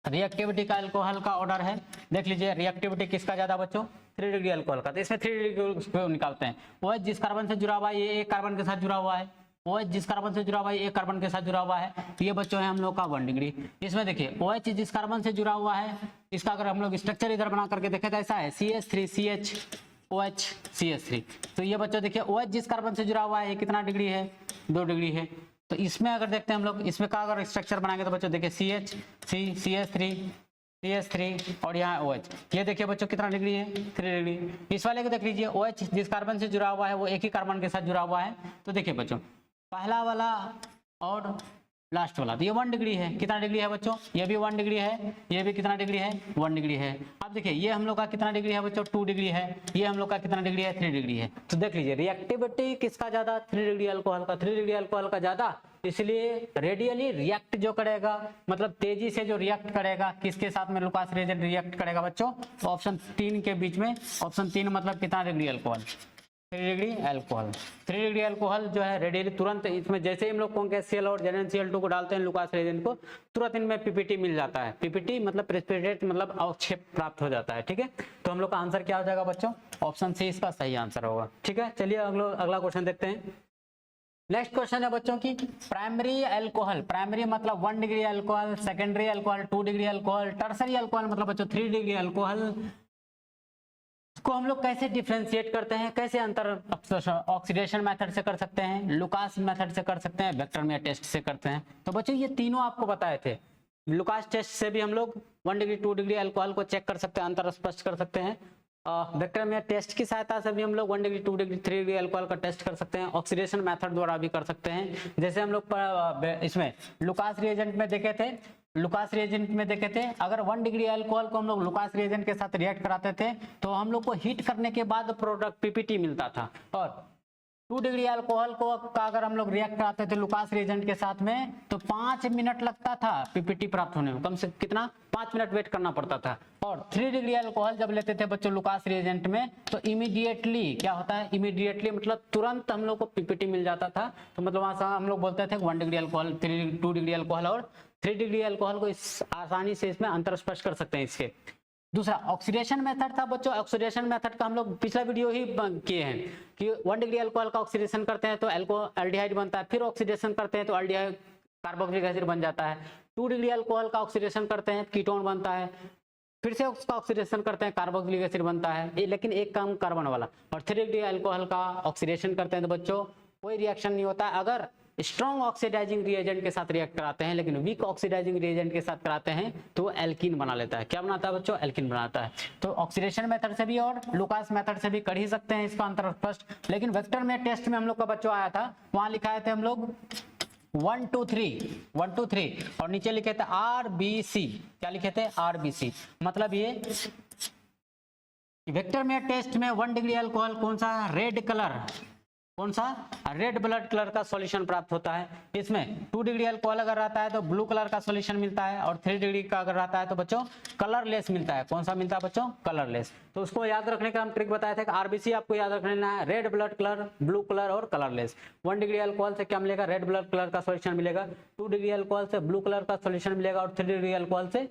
रिएक्टिविटी का अल्कोहल का ऑर्डर है। देख लीजिए रिएक्टिविटी किसका ज्यादा बच्चों, 3 डिग्री अल्कोहल का। तो इसमें 3 डिग्री निकालते हैं, वो जिस कार्बन से जुड़ा हुआ है ये एक कार्बन के साथ जुड़ा हुआ है, OH जिस कार्बन से जुड़ा हुआ है एक कार्बन के साथ जुड़ा हुआ है, तो ये बच्चों है हम लोग का 1 डिग्री। इसमें देखिए OH जिस कार्बन से जुड़ा हुआ है, इसका अगर हम लोग स्ट्रक्चर इधर बना करके देखें तो ऐसा है CH3CH OH CH3। तो ये बच्चों देखिए OH जिस कार्बन से जुड़ा हुआ है ये कितना डिग्री है, 2 डिग्री है। तो इसमें अगर देखते हैं हम लोग, इसमें का अगर स्ट्रक्चर बनाएंगे तो बच्चों देखिए CH3 और यहाँ OH, ये देखिए बच्चों कितना डिग्री है, 3 डिग्री। इस वाले को देख लीजिए OH जिस कार्बन से जुड़ा हुआ है वो एक ही कार्बन के साथ जुड़ा हुआ है। तो देखिए बच्चों पहला वाला और लास्ट वाला, तो ये 1 डिग्री है। कितना डिग्री है बच्चों, ये भी 1 डिग्री है, ये भी कितना डिग्री है, 1 डिग्री है। अब देखिए ये हम लोग का कितना डिग्री है बच्चों, 2 डिग्री है। ये हम लोग का कितना डिग्री है, 3 डिग्री है। तो देख लीजिए रिएक्टिविटी किसका ज्यादा, 3 डिग्री अल्कोहल का, 3 डिग्री अल्कोहल का ज्यादा, इसलिए रेडियली रिएक्ट जो करेगा, मतलब तेजी से जो रिएक्ट करेगा किसके साथ में, लुकास रिएजेंट रिएक्ट करेगा बच्चों, तो ऑप्शन 3 के बीच में, ऑप्शन 3 मतलब कितना degree alcohol, 3 degree alcohol. 3 degree alcohol जो है रेडियली तुरंत इसमें जैसे ही हम लोग कॉन्क HCl और ZnCl2 को डालते हैं लुकास रिएजेंट को, तुरंत इनमें PPT मिल जाता है। PPT मतलब प्रेसिपिटेट मतलब अवक्षेप प्राप्त हो जाता है। ठीक है, तो हम लोग का आंसर क्या हो जाएगा बच्चों, ऑप्शन सी इसका सही आंसर होगा। ठीक है, चलिए अगला क्वेश्चन देखते हैं। नेक्स्ट क्वेश्चन है बच्चों की प्राइमरी अल्कोहल, प्राइमरी मतलब 1 degree alcohol, secondary alcohol 2 degree alcohol, tertiary alcohol मतलब बच्चों 3 डिग्री अल्कोहल को हम लोग कैसे डिफरेंशिएट करते हैं, कैसे अंतर ऑक्सीडेशन मेथड से कर सकते हैं, लुकास मेथड से कर सकते हैं, वेक्टरमेयर टेस्ट से करते हैं। तो बच्चों ये तीनों आपको बताए थे। लुकास टेस्ट से भी हम लोग 1 डिग्री 2 डिग्री अल्कोहल को चेक कर सकते हैं, अंतर स्पष्ट कर सकते हैं। वेक्टरमेयर टेस्ट की सहायता से भी हम लोग 1 डिग्री 2 डिग्री 3 डिग्री अल्कोहल का टेस्ट कर सकते हैं, ऑक्सीडेशन मेथड द्वारा भी कर सकते हैं। जैसे हम लोग इसमें लुकास रिएजेंट में देखे थे, लुकास रिएजेंट में देखे थे अगर 1 डिग्री अल्कोहल को हम लोग लुकास रिएजेंट के साथ रिएक्ट कराते थे तो हम लोग को हीट करने के बाद प्रोडक्ट PPT मिलता था, और 2 डिग्री अल्कोहल को का अगर हम लोग रिएक्ट कराते थे लुकास रिएजेंट के साथ में तो 5 मिनट लगता था PPT प्राप्त होने में, कम से कितना 5 मिनट वेट करना पड़ता था। और 3 डिग्री अल्कोहल जब लेते थे बच्चों लुकास रिएजेंट में तो इमीडिएटली क्या होता है, इमीडिएटली मतलब तुरंत हम लोग को PPT मिल जाता था। तो मतलब वहां से हम लोग बोलते थे 1 डिग्री अल्कोहल, 2 डिग्री अल्कोहल और 3 डिग्री अल्कोहल को इस आसानी से इसमें अंतर स्पष्ट कर सकते हैं इसके। दूसरा ऑक्सीडेशन मेथड था बच्चों, ऑक्सीडेशन मेथड का हम लोग पिछला वीडियो ही किए हैं कि 1 डिग्री अल्कोहल का ऑक्सीडेशन करते हैं तो एल्डिहाइड बनता है, फिर ऑक्सीडेशन करते हैं तो एल्डिहाइड कार्बोक्सिलिक एसिड बन जाता है। 2 डिग्री अल्कोहल का ऑक्सीडेशन करते हैं कीटोन बनता है, फिर से उसका ऑक्सीडेशन करते हैं कार्बोक्सिलिक एसिड बनता है, लेकिन एक कम कार्बन वाला। और 3 डिग्री अल्कोहल का ऑक्सीडेशन करते हैं तो बच्चों कोई रिएक्शन नहीं होता है। अगर स्ट्रॉन्ग ऑक्सीडाइजिंग रिएजेंट के साथ रिएक्ट कराते हैं, लेकिन वीक ऑक्सीडाइजिंग रिएजेंट के साथ कराते हैं तो एल्कीन बना लेता है। क्या बनाता है बच्चों? एल्कीन बनाता है। तो ऑक्सीडेशन मेथड से भी और लुकास मेथड से भी कर ही सकते हैं, इसका अंतर स्पष्ट। लेकिन वेक्टर में टेस्ट में हम लोग का बच्चों आया था, वहां लिखाए थे हम लोग 1 2 3 और नीचे लिखे थे RBC। क्या लिखे थे? RBC। मतलब ये वेक्टर में टेस्ट में 1 डिग्री अल्कोहल कौन सा? Red colour. कौन सा? रेड ब्लड कलर का सॉल्यूशन प्राप्त होता है। इसमें 2 डिग्री अल्कोहल अगर रहता है तो ब्लू कलर का सॉल्यूशन मिलता है, और 3 डिग्री का अगर रहता है तो बच्चों कलरलेस मिलता है। कौन सा मिलता है बच्चों? कलरलेस। तो उसको याद रखने का हम ट्रिक बताए थे कि आरबीसी आपको याद रखना है, red blood colour, blue colour और कलरलेस। 1 डिग्री अल्कोहल से क्या मिलेगा? रेड ब्लड कलर का सॉल्यूशन मिलेगा। 2 डिग्री अल्कोहल से ब्लू कलर का सॉल्यूशन मिलेगा, और 3 डिग्री अल्कोहल से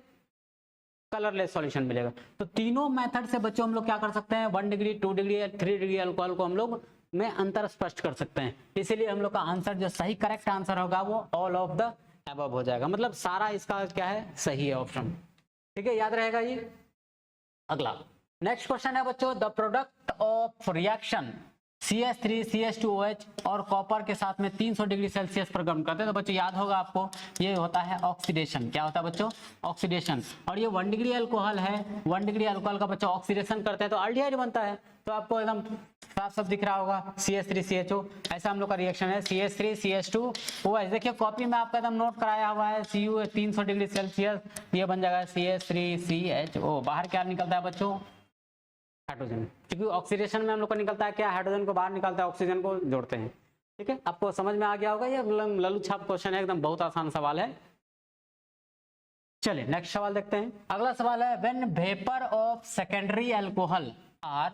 कलरलेस सॉल्यूशन मिलेगा। तो तीनों मेथड से बच्चों हम लोग क्या कर सकते हैं? 1 डिग्री, 2 डिग्री, 3 डिग्री अल्कोहल को हम लोग में अंतर स्पष्ट कर सकते हैं। इसीलिए हम लोग का आंसर जो सही करेक्ट आंसर होगा वो ऑल ऑफ द अबव हो जाएगा। मतलब सारा इसका क्या है? सही है ऑप्शन। ठीक है, याद रहेगा ये। अगला नेक्स्ट क्वेश्चन है बच्चों, the product of reaction CH3 CH2OH और कॉपर के साथ में 300 डिग्री सेल्सियस पर गर्म करते हैं। तो बच्चों याद होगा आपको, ये होता है ऑक्सीडेशन। क्या होता है बच्चों? ऑक्सीडेशन। और ये 1 डिग्री अल्कोहल है, 1 डिग्री अल्कोहल का बच्चों ऑक्सीडेशन करते हैं तो अल्डिहाइड बनता है। तो आपको एकदम साफ साफ दिख रहा होगा CH3 CHO। ऐसा हम लोग का रिएक्शन है CH3 CH2OH। देखिए कॉपी में आपका एकदम नोट कराया हुआ है Cu 300 डिग्री सेल्सियस, ये बन जाएगा CH3 CHO। बाहर क्या निकलता है बच्चों? हाइड्रोजन। क्योंकि ऑक्सीडेशन में हम लोग को निकलता है क्या? हाइड्रोजन को बाहर निकलता है, ऑक्सीजन को जोड़ते हैं। ठीक है, आपको समझ में आ गया होगा। ये लल्लू छाप क्वेश्चन है, एकदम बहुत आसान सवाल है। चलिए नेक्स्ट सवाल देखते हैं। अगला सवाल है, when vapour of secondary alcohol are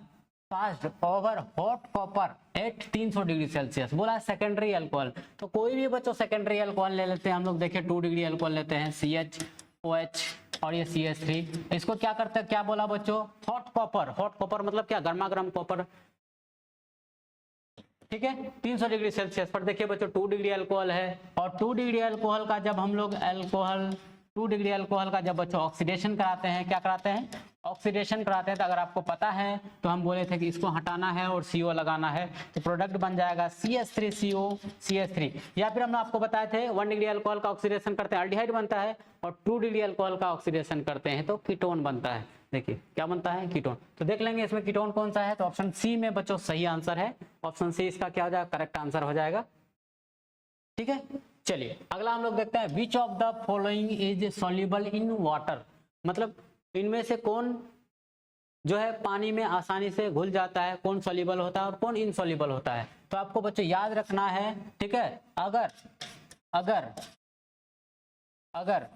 passed over hot copper at 300 degree Celsius. बोला है सेकेंडरी अल्कोहल, तो कोई भी बच्चों सेकेंडरी अल्कोहल ले लेते हैं हम लोग। देखिए 2 डिग्री अल्कोहल लेते हैं CHOH और ये CH3। इसको क्या करते हैं? क्या बोला बच्चों? Hot copper. हॉट कॉपर मतलब क्या? गर्मा गर्म कॉपर। ठीक है, 300 डिग्री सेल्सियस पर। देखिए बच्चों 2 डिग्री अल्कोहल है, और 2 डिग्री अल्कोहल का जब हम लोग 2 डिग्री अल्कोहल का जब बच्चों ऑक्सीडेशन कराते हैं, क्या कराते हैं? ऑक्सीडेशन कराते हैं। तो अगर आपको पता है तो हम बोले थे कि इसको हटाना है और CO लगाना है, तो प्रोडक्ट बन जाएगा CH3CO CH3। या फिर हम आपको बताए थे 1 डिग्री अल्कोहल का ऑक्सीडेशन करते हैं अल्डिहाइड बनता है, और 2 डिग्री अल्कोहल का ऑक्सीडेशन करते हैं तो कीटोन बनता है। देखिए क्या बनता है? कीटोन। तो देख लेंगे इसमें कीटोन कौन सा है। तो ऑप्शन सी में बच्चों सही आंसर है। ऑप्शन सी इसका क्या हो जाएगा? करेक्ट आंसर हो जाएगा। ठीक है, चलिए अगला हम लोग देखते हैं, which of the following is soluble in water. मतलब इनमें से कौन जो है पानी में आसानी से घुल जाता है, कौन सॉल्युबल होता है और कौन इनसॉल्युबल होता है। तो आपको बच्चों याद रखना है। ठीक है, अगर अगर अगर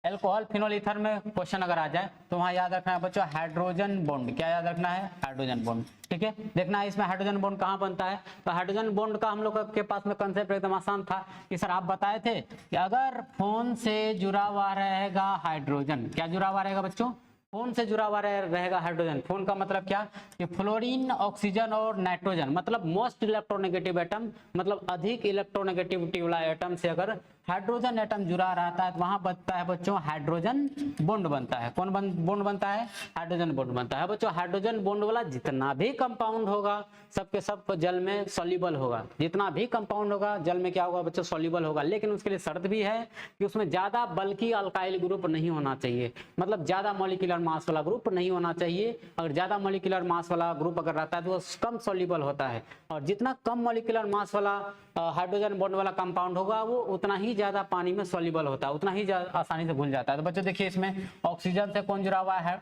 एल्कोहल फिनोल ईथर में क्वेश्चन अगर आ जाए तो वहां याद रखना है बच्चों हाइड्रोजन बॉन्ड। क्या याद रखना है? Hydrogen bond. ठीक है, देखना है इसमें हाइड्रोजन बॉन्ड कहां बनता है। तो हाइड्रोजन बॉन्ड का हम लोग के पास में कंसेप्ट एकदम आसान था कि सर आप बताए थे कि अगर फोन से जुड़ा हुआ रहेगा हाइड्रोजन, क्या जुड़ा हुआ रहेगा बच्चों? फोन से जुड़ा हुआ रहेगा हाइड्रोजन। फोन का मतलब क्या? कि फ्लोरीन, ऑक्सीजन और नाइट्रोजन, मतलब मोस्ट इलेक्ट्रोनेगेटिव एटम, मतलब अधिक इलेक्ट्रोनेगेटिविटी वाला एटम से अगर हाइड्रोजन एटम जुड़ा रहता है तो वहां बनता है बच्चों हाइड्रोजन बॉन्ड बनता है। कौन बॉन्ड बनता है? हाइड्रोजन बॉन्ड बनता है बच्चों। हाइड्रोजन बॉन्ड वाला जितना भी कंपाउंड होगा सबके सब जल में सॉल्युबल होगा। जितना भी कंपाउंड होगा जल में क्या होगा बच्चों? सॉल्युबल होगा। लेकिन उसके लिए शर्त भी है कि उसमें ज्यादा बल्कि अल्काइल ग्रुप नहीं होना चाहिए, मतलब ज्यादा मॉलिक्यूलर मास वाला ग्रुप नहीं होना चाहिए। अगर ज्यादा मॉलिक्यूलर मास वाला ग्रुप अगर रहता है तो वो कम सॉल्युबल होता है, और जितना कम मॉलिक्यूलर मास वाला हाइड्रोजन बॉन्ड वाला कंपाउंड होगा वो उतना ही ज्यादा पानी में सॉल्युबल होता है, उतना ही आसानी से घुल जाता है। तो बच्चों देखिए इसमें ऑक्सीजन से कौन जुड़ा हुआ है?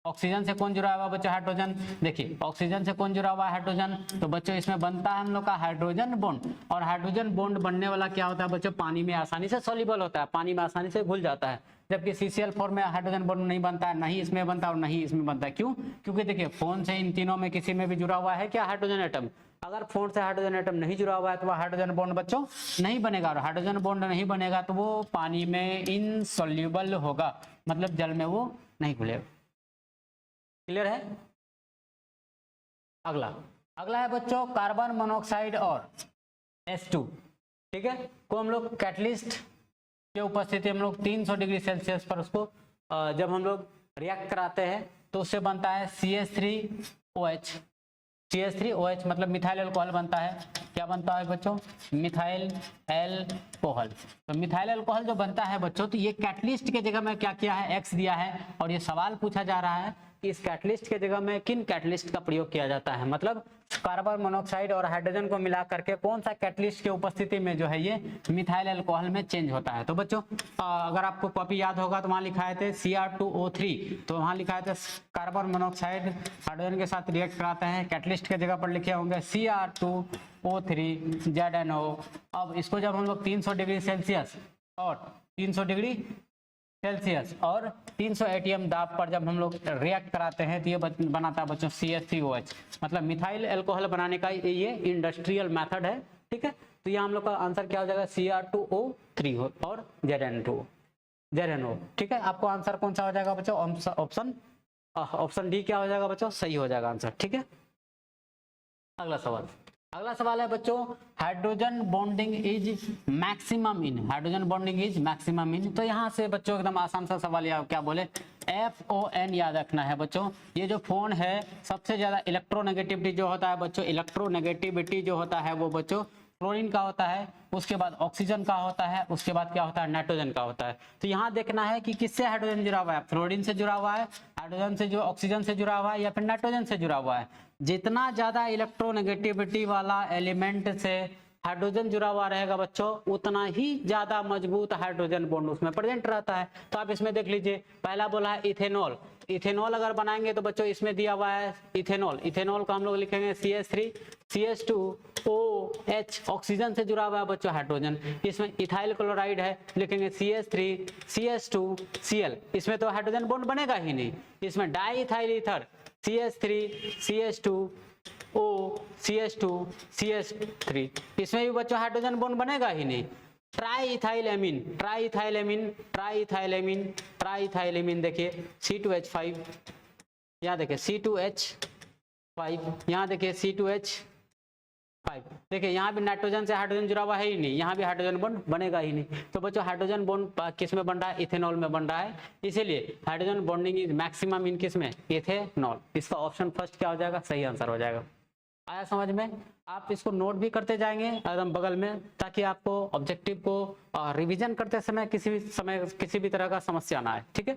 ऑक्सीजन से कौन जुड़ा हुआ है बच्चों? हाइड्रोजन। देखिए ऑक्सीजन से कौन जुड़ा हुआ है? हाइड्रोजन। तो बच्चों इसमें बनता है हम लोग का हाइड्रोजन बॉन्ड, और हाइड्रोजन बॉन्ड बनने वाला क्या होता है बच्चों? पानी में आसानी से सॉल्युबल होता है, पानी में आसानी से घुल जाता है। जबकि CCl4 में हाइड्रोजन बॉन्ड नहीं बनता है, नहीं इसमें बनता है और नहीं इसमें बनता है। क्यों? क्योंकि देखिए फोन से इन तीनों में किसी में भी जुड़ा हुआ है क्या हाइड्रोजन एटम? अगर फोन से हाइड्रोजन एटम नहीं जुड़ा हुआ है तो वह हाइड्रोजन बॉन्ड बच्चों नहीं बनेगा, और हाइड्रोजन बॉन्ड नहीं बनेगा तो वो पानी में इनसॉल्युबल होगा, मतलब जल में वो नहीं घुलेगा। क्लियर है? अगला है बच्चों कार्बन मोनोऑक्साइड और H2। ठीक है, को हम लोग कैटलिस्ट के उपस्थिति हम लोग 300 डिग्री सेल्सियस पर उसको जब हम लोग रिएक्ट कराते हैं तो उससे बनता है CH3OH। CH3OH मतलब मिथाइल अल्कोहल बनता है। क्या बनता है बच्चों? Methyl alcohol. तो मिथाइल अल्कोहल जो बनता है बच्चों, तो ये कैटलिस्ट के जगह में क्या किया है? X दिया है। और ये सवाल पूछा जा रहा है कि इस कैटलिस्ट के जगह में किन कैटलिस्ट का प्रयोग किया जाता है, मतलब कार्बन मोनोऑक्साइड और हाइड्रोजन को मिला करके कौन सा कैटलिस्ट की उपस्थिति में जो है ये मिथाइल अल्कोहल में चेंज होता है। तो बच्चों अगर आपको कॉपी याद होगा तो वहां लिखा थे Cr2O3, तो वहां लिखा थे कार्बन मोनोऑक्साइड हाइड्रोजन के साथ रिएक्ट कराते हैं, कैटलिस्ट के जगह पर लिखे होंगे Cr2O3 ZNO। अब इसको जब हम लोग 300 डिग्री सेल्सियस और 300 डिग्री सेल्सियस और 300 एटीएम दाब पर जब हम लोग रिएक्ट कराते हैं तो ये बनाता है बच्चों CH3OH, मतलब मिथाइल अल्कोहल बनाने का ये इंडस्ट्रियल मेथड है। ठीक है, तो यहाँ हम लोग का आंसर क्या हो जाएगा? Cr2O3 और ZNO। ठीक है, आपको आंसर कौन सा हो जाएगा बच्चों? ऑप्शन डी क्या हो जाएगा बच्चों? सही हो जाएगा आंसर। ठीक है, अगला सवाल है बच्चों, hydrogen bonding is maximum in, hydrogen bonding is maximum in. तो यहाँ से बच्चों एकदम आसान सा सवाल या क्या बोले, FON याद रखना है बच्चों। ये जो फोन है सबसे ज्यादा इलेक्ट्रोनेगेटिविटी जो होता है बच्चों, इलेक्ट्रोनेगेटिविटी जो होता है वो बच्चों क्लोरीन का होता है, उसके बाद ऑक्सीजन का होता है, उसके बाद क्या होता है? नाइट्रोजन का होता है। तो यहाँ देखना है कि किससे हाइड्रोजन जुड़ा हुआ है, फ्लोरीन से जुड़ा हुआ है, हाइड्रोजन से जो ऑक्सीजन से जुड़ा हुआ है, या फिर नाइट्रोजन से जुड़ा हुआ है। जितना ज्यादा इलेक्ट्रोनेगेटिविटी वाला एलिमेंट से हाइड्रोजन जुड़ा हुआ रहेगा बच्चों, उतना ही ज्यादा मजबूत हाइड्रोजन बॉन्ड उसमें प्रेजेंट रहता है। तो आप इसमें देख लीजिए, पहला बोला है इथेनॉल। इथेनॉल अगर बनाएंगे तो बच्चों इसमें दिया हुआ है इथेनॉल, इथेनॉल को हम लोग लिखेंगे CH3 CH2OH, ऑक्सीजन से जुड़ा हुआ है बच्चों हाइड्रोजन। इसमें इथाइल क्लोराइड है, लिखेंगे CH3 CH2Cl, इसमें तो हाइड्रोजन बॉन्ड बनेगा ही नहीं। इसमें di ethyl ether CH3 CH2O CH2 CH3, इसमें भी बच्चों हाइड्रोजन बॉन्ड बनेगा ही नहीं। ट्राईइथाइलेमिन, ट्राईइथाइलेमिन, ट्राईइथाइलेमिन, ट्राईइथाइलेमिन देखिए C2H5, यहाँ देखिए C2H5, यहाँ देखिए C2H5, देखिए यहाँ भी नाइट्रोजन से हाइड्रोजन जुड़ा हुआ है ही नहीं, यहाँ भी हाइड्रोजन बॉन्ड बनेगा ही नहीं। तो बच्चों हाइड्रोजन बॉन्ड किस में बन रहा है? इथेनॉल में बन रहा है, इसीलिए hydrogen bonding is maximum in किस में? इथेनॉल। इसका ऑप्शन फर्स्ट क्या हो जाएगा? सही आंसर हो जाएगा। आया समझ में? आप इसको नोट भी करते जाएंगे एकदम बगल में, ताकि आपको ऑब्जेक्टिव को रिवीजन करते समय किसी भी तरह का समस्या ना आए। ठीक है,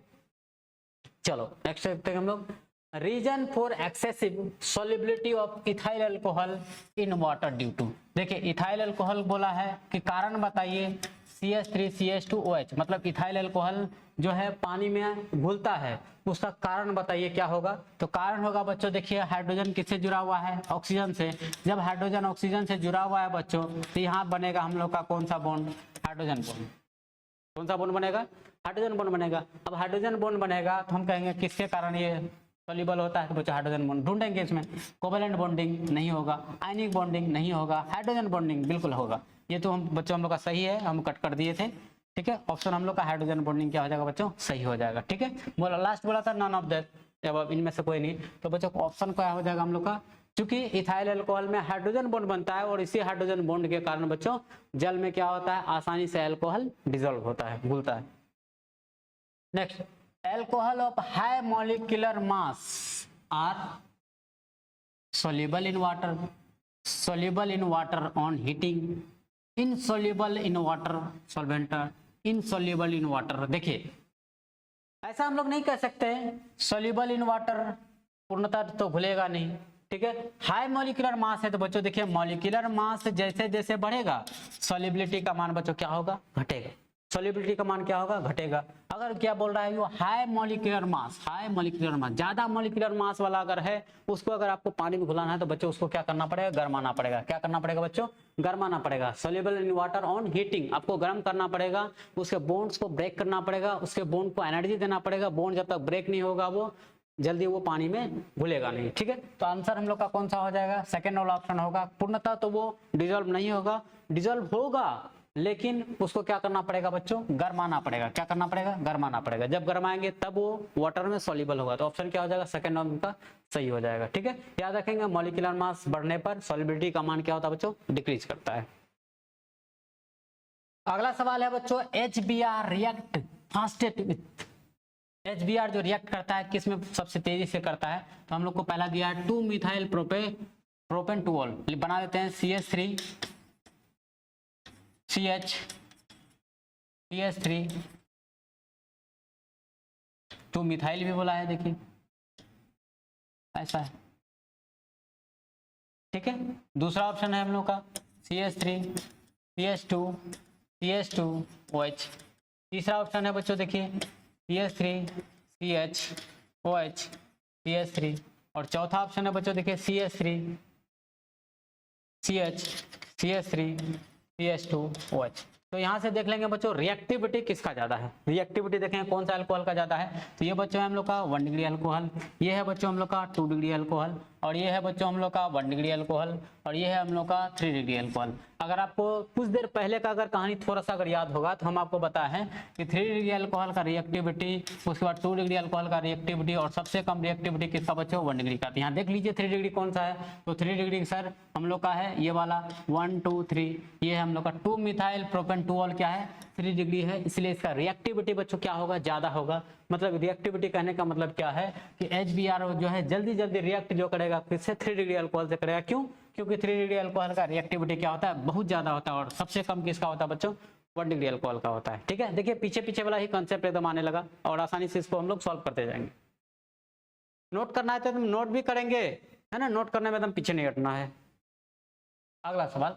चलो नेक्स्ट देखते हैं हम लोग, reason for excessive solubility of ethyl alcohol in water due to. देखिए इथाइल अल्कोहल बोला है कि कारण बताइए, CH3 CH2OH मतलब इथाइल अल्कोहल जो है पानी में घुलता है, उसका कारण बताइए क्या होगा? तो कारण होगा बच्चों, देखिए हाइड्रोजन किससे जुड़ा हुआ है? ऑक्सीजन से। जब हाइड्रोजन ऑक्सीजन से जुड़ा हुआ है बच्चों, तो यहाँ बनेगा हम लोग का कौन सा बॉन्ड? Hydrogen bond. कौन सा बॉन्ड बनेगा? हाइड्रोजन बॉन्ड बनेगा। अब हाइड्रोजन बॉन्ड बनेगा तो हम कहेंगे किसके कारण ये सॉल्युबल होता है? तो बच्चों हाइड्रोजन बॉन्ड ढूंढेंगे, इसमें कोवेलेंट बॉन्डिंग नहीं होगा, आयनिक बॉन्डिंग नहीं होगा, हाइड्रोजन बॉन्डिंग बिल्कुल होगा। ये तो हम बच्चों हम लोग का सही है, हम कट कर दिए थे। ठीक है, ऑप्शन हम लोग का हाइड्रोजन बॉन्डिंग क्या हो जाएगा बच्चों? सही हो जाएगा। ठीक है, बोला लास्ट बोला था नन ऑफ दैट, अब इनमें से कोई नहीं, तो बच्चों ऑप्शन क्या हो जाएगा हम लोग का? क्योंकि इथाइल अल्कोहल में हाइड्रोजन बॉन्ड बनता है और इसी हाइड्रोजन बॉन्ड के कारण बच्चों जल में क्या होता है? आसानी से अल्कोहल डिसॉल्व होता है, घुलता है। Next, alcohol of high molecular mass are soluble in water, soluble in water on heating, insoluble in water solvent, insoluble in water। देखिए ऐसा हम लोग नहीं कह सकते soluble in water, पूर्णतः तो घुलेगा नहीं। ठीक है, हाई मॉलिक्यूलर मास है तो बच्चों देखिए मॉलिक्यूलर मास जैसे जैसे बढ़ेगा सॉल्युबिलिटी का मान बच्चों क्या होगा? घटेगा। सॉल्युबिलिटी का मान क्या होगा? घटेगा। अगर क्या बोल रहा है वो हाई मॉलिक्यूलर मास, हाई मॉलिक्यूलर मास, ज्यादा मॉलिक्यूलर मास वाला अगर है उसको अगर आपको पानी में घुलाना है तो बच्चों उसको क्या करना पड़ेगा? गरमाना पड़ेगा। क्या करना पड़ेगा बच्चों? गरमाना पड़ेगा। Soluble in water on heating, आपको गर्म करना पड़ेगा, उसके बोन्ड्स को ब्रेक करना पड़ेगा, उसके बोन्ड को एनर्जी देना पड़ेगा। बोन्ड जब तक ब्रेक नहीं होगा वो जल्दी वो पानी में घुलेगा नहीं। ठीक है, तो आंसर हम लोग का कौन सा हो जाएगा? सेकेंड वाला ऑप्शन होगा। पूर्णतः तो वो डिजोल्व नहीं होगा, डिजोल्व होगा लेकिन उसको क्या करना पड़ेगा बच्चों? गरमाना पड़ेगा। क्या करना पड़ेगा? गरमाना पड़ेगा। जब गरमाएंगे तब वो वाटर में सॉल्युबल होगा। तो ऑप्शन क्या हो जाएगा? सेकंड ऑप्शन का सही हो जाएगा। ठीक है, याद रखेंगे मॉलिक्यूलर मास बढ़ने पर सॉल्युबिलिटी का मान क्या होता है बच्चों? डिक्रीज करता है। अगला सवाल है बच्चों, HBr react fastest with, HBr जो रिएक्ट करता है किस में सबसे तेजी से करता है? तो हम लोग को पहला दिया है 2 मिथाइल प्रोपेन टूऑल बना देते हैं CH3 CH CH3 2 मिथाइल भी बोला है, देखिए ऐसा है, ठीक है। दूसरा ऑप्शन है हम लोग का CH3 CH2 CH2OH। तीसरा ऑप्शन है बच्चों देखिए CH3 CHOH CH3। और चौथा ऑप्शन है बच्चों देखिए CH3 CH CH3 CH2OH। तो यहाँ से देख लेंगे बच्चों रिएक्टिविटी किसका ज्यादा है। रिएक्टिविटी देखें कौन सा अल्कोहल का ज्यादा है, तो ये बच्चों है हम लोग का 1 डिग्री अल्कोहल, ये है बच्चों हम लोग का 2 डिग्री अल्कोहल, और ये है बच्चों हम लोग का 1 डिग्री अल्कोहल, और ये है हम लोग का 3 डिग्री अल्कोहल। अगर आपको कुछ देर पहले का अगर कहानी थोड़ा सा अगर याद होगा तो हम आपको बताए हैं कि 3 डिग्री अल्कोहल का रिएक्टिविटी, उसके बाद 2 डिग्री अल्कोहल का रिएक्टिविटी, और सबसे कम रिएक्टिविटी किसका बच्चों 1 डिग्री का। यहाँ देख लीजिए 3 डिग्री कौन सा है, तो 3 डिग्री सर हम लोग का है ये वाला 1 2 3, ये है हम लोग का 2 मिथाइल प्रोपेन टूऑल क्या है 3 डिग्री है, इसलिए इसका रिएक्टिविटी बच्चों क्या होगा ज्यादा होगा। मतलब रिएक्टिविटी कहने का मतलब क्या है कि HBr जो है जल्दी जल्दी रिएक्ट जो करेगा किससे 3 डिग्री अल्कोहल से करेगा। क्यों? क्योंकि 3 डिग्री अल्कोहल का रिएक्टिविटी क्या होता है बहुत ज्यादा होता है, और सबसे कम किसका होता है बच्चों 1 डिग्री अल्कोहल का होता है। ठीक है, देखिए पीछे पीछे वाला ही कंसेप्ट एकदम आने लगा और आसानी से इसको हम लोग सॉल्व करते जाएंगे। नोट करना है तो तुम नोट भी करेंगे, है ना, नोट करने में एकदम पीछे नहीं हटना है। अगला सवाल,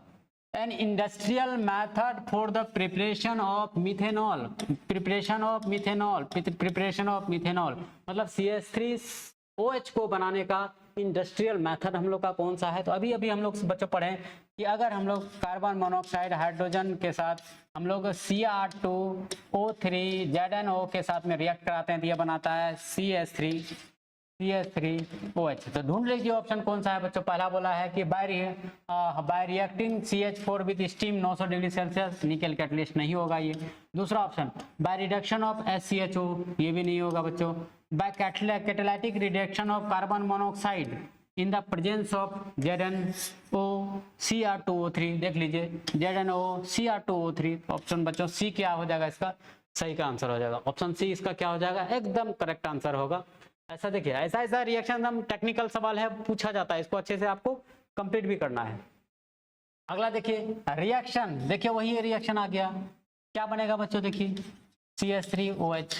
an industrial method for the preparation of methanol, preparation of methanol, preparation of methanol मतलब CH3OH को बनाने का इंडस्ट्रियल मेथड हम लोग का कौन सा है। तो अभी अभी हम लोग बच्चों पढ़े कि अगर हम लोग कार्बन मोनोऑक्साइड हाइड्रोजन के साथ हम लोग Cr2O3 ZnO के साथ में रिएक्ट कराते हैं तो ये बनाता है CH3OH। तो ढूंढ लीजिए ऑप्शन कौन सा है बच्चों। पहला बोला है कि by reacting CH4 with steam 900 degree Celsius, nickel catalyst नहीं होगा ये। दूसरा option by reduction of SCHO, ये भी नहीं होगा बच्चों। By catalytic reduction of carbon monoxide in the presence of ZnO Cr2O3, देख लीजिए ZnO Cr2O3। ऑप्शन बच्चों सी क्या हो जाएगा, इसका सही का आंसर हो जाएगा। ऑप्शन सी इसका क्या हो जाएगा, एकदम करेक्ट आंसर होगा। ऐसा देखिए ऐसा रिएक्शन एकदम टेक्निकल सवाल है, पूछा जाता है, इसको अच्छे से आपको कंप्लीट भी करना है। अगला देखिए रिएक्शन, देखिए वही रिएक्शन आ गया, क्या बनेगा बच्चों देखिए CH3OH,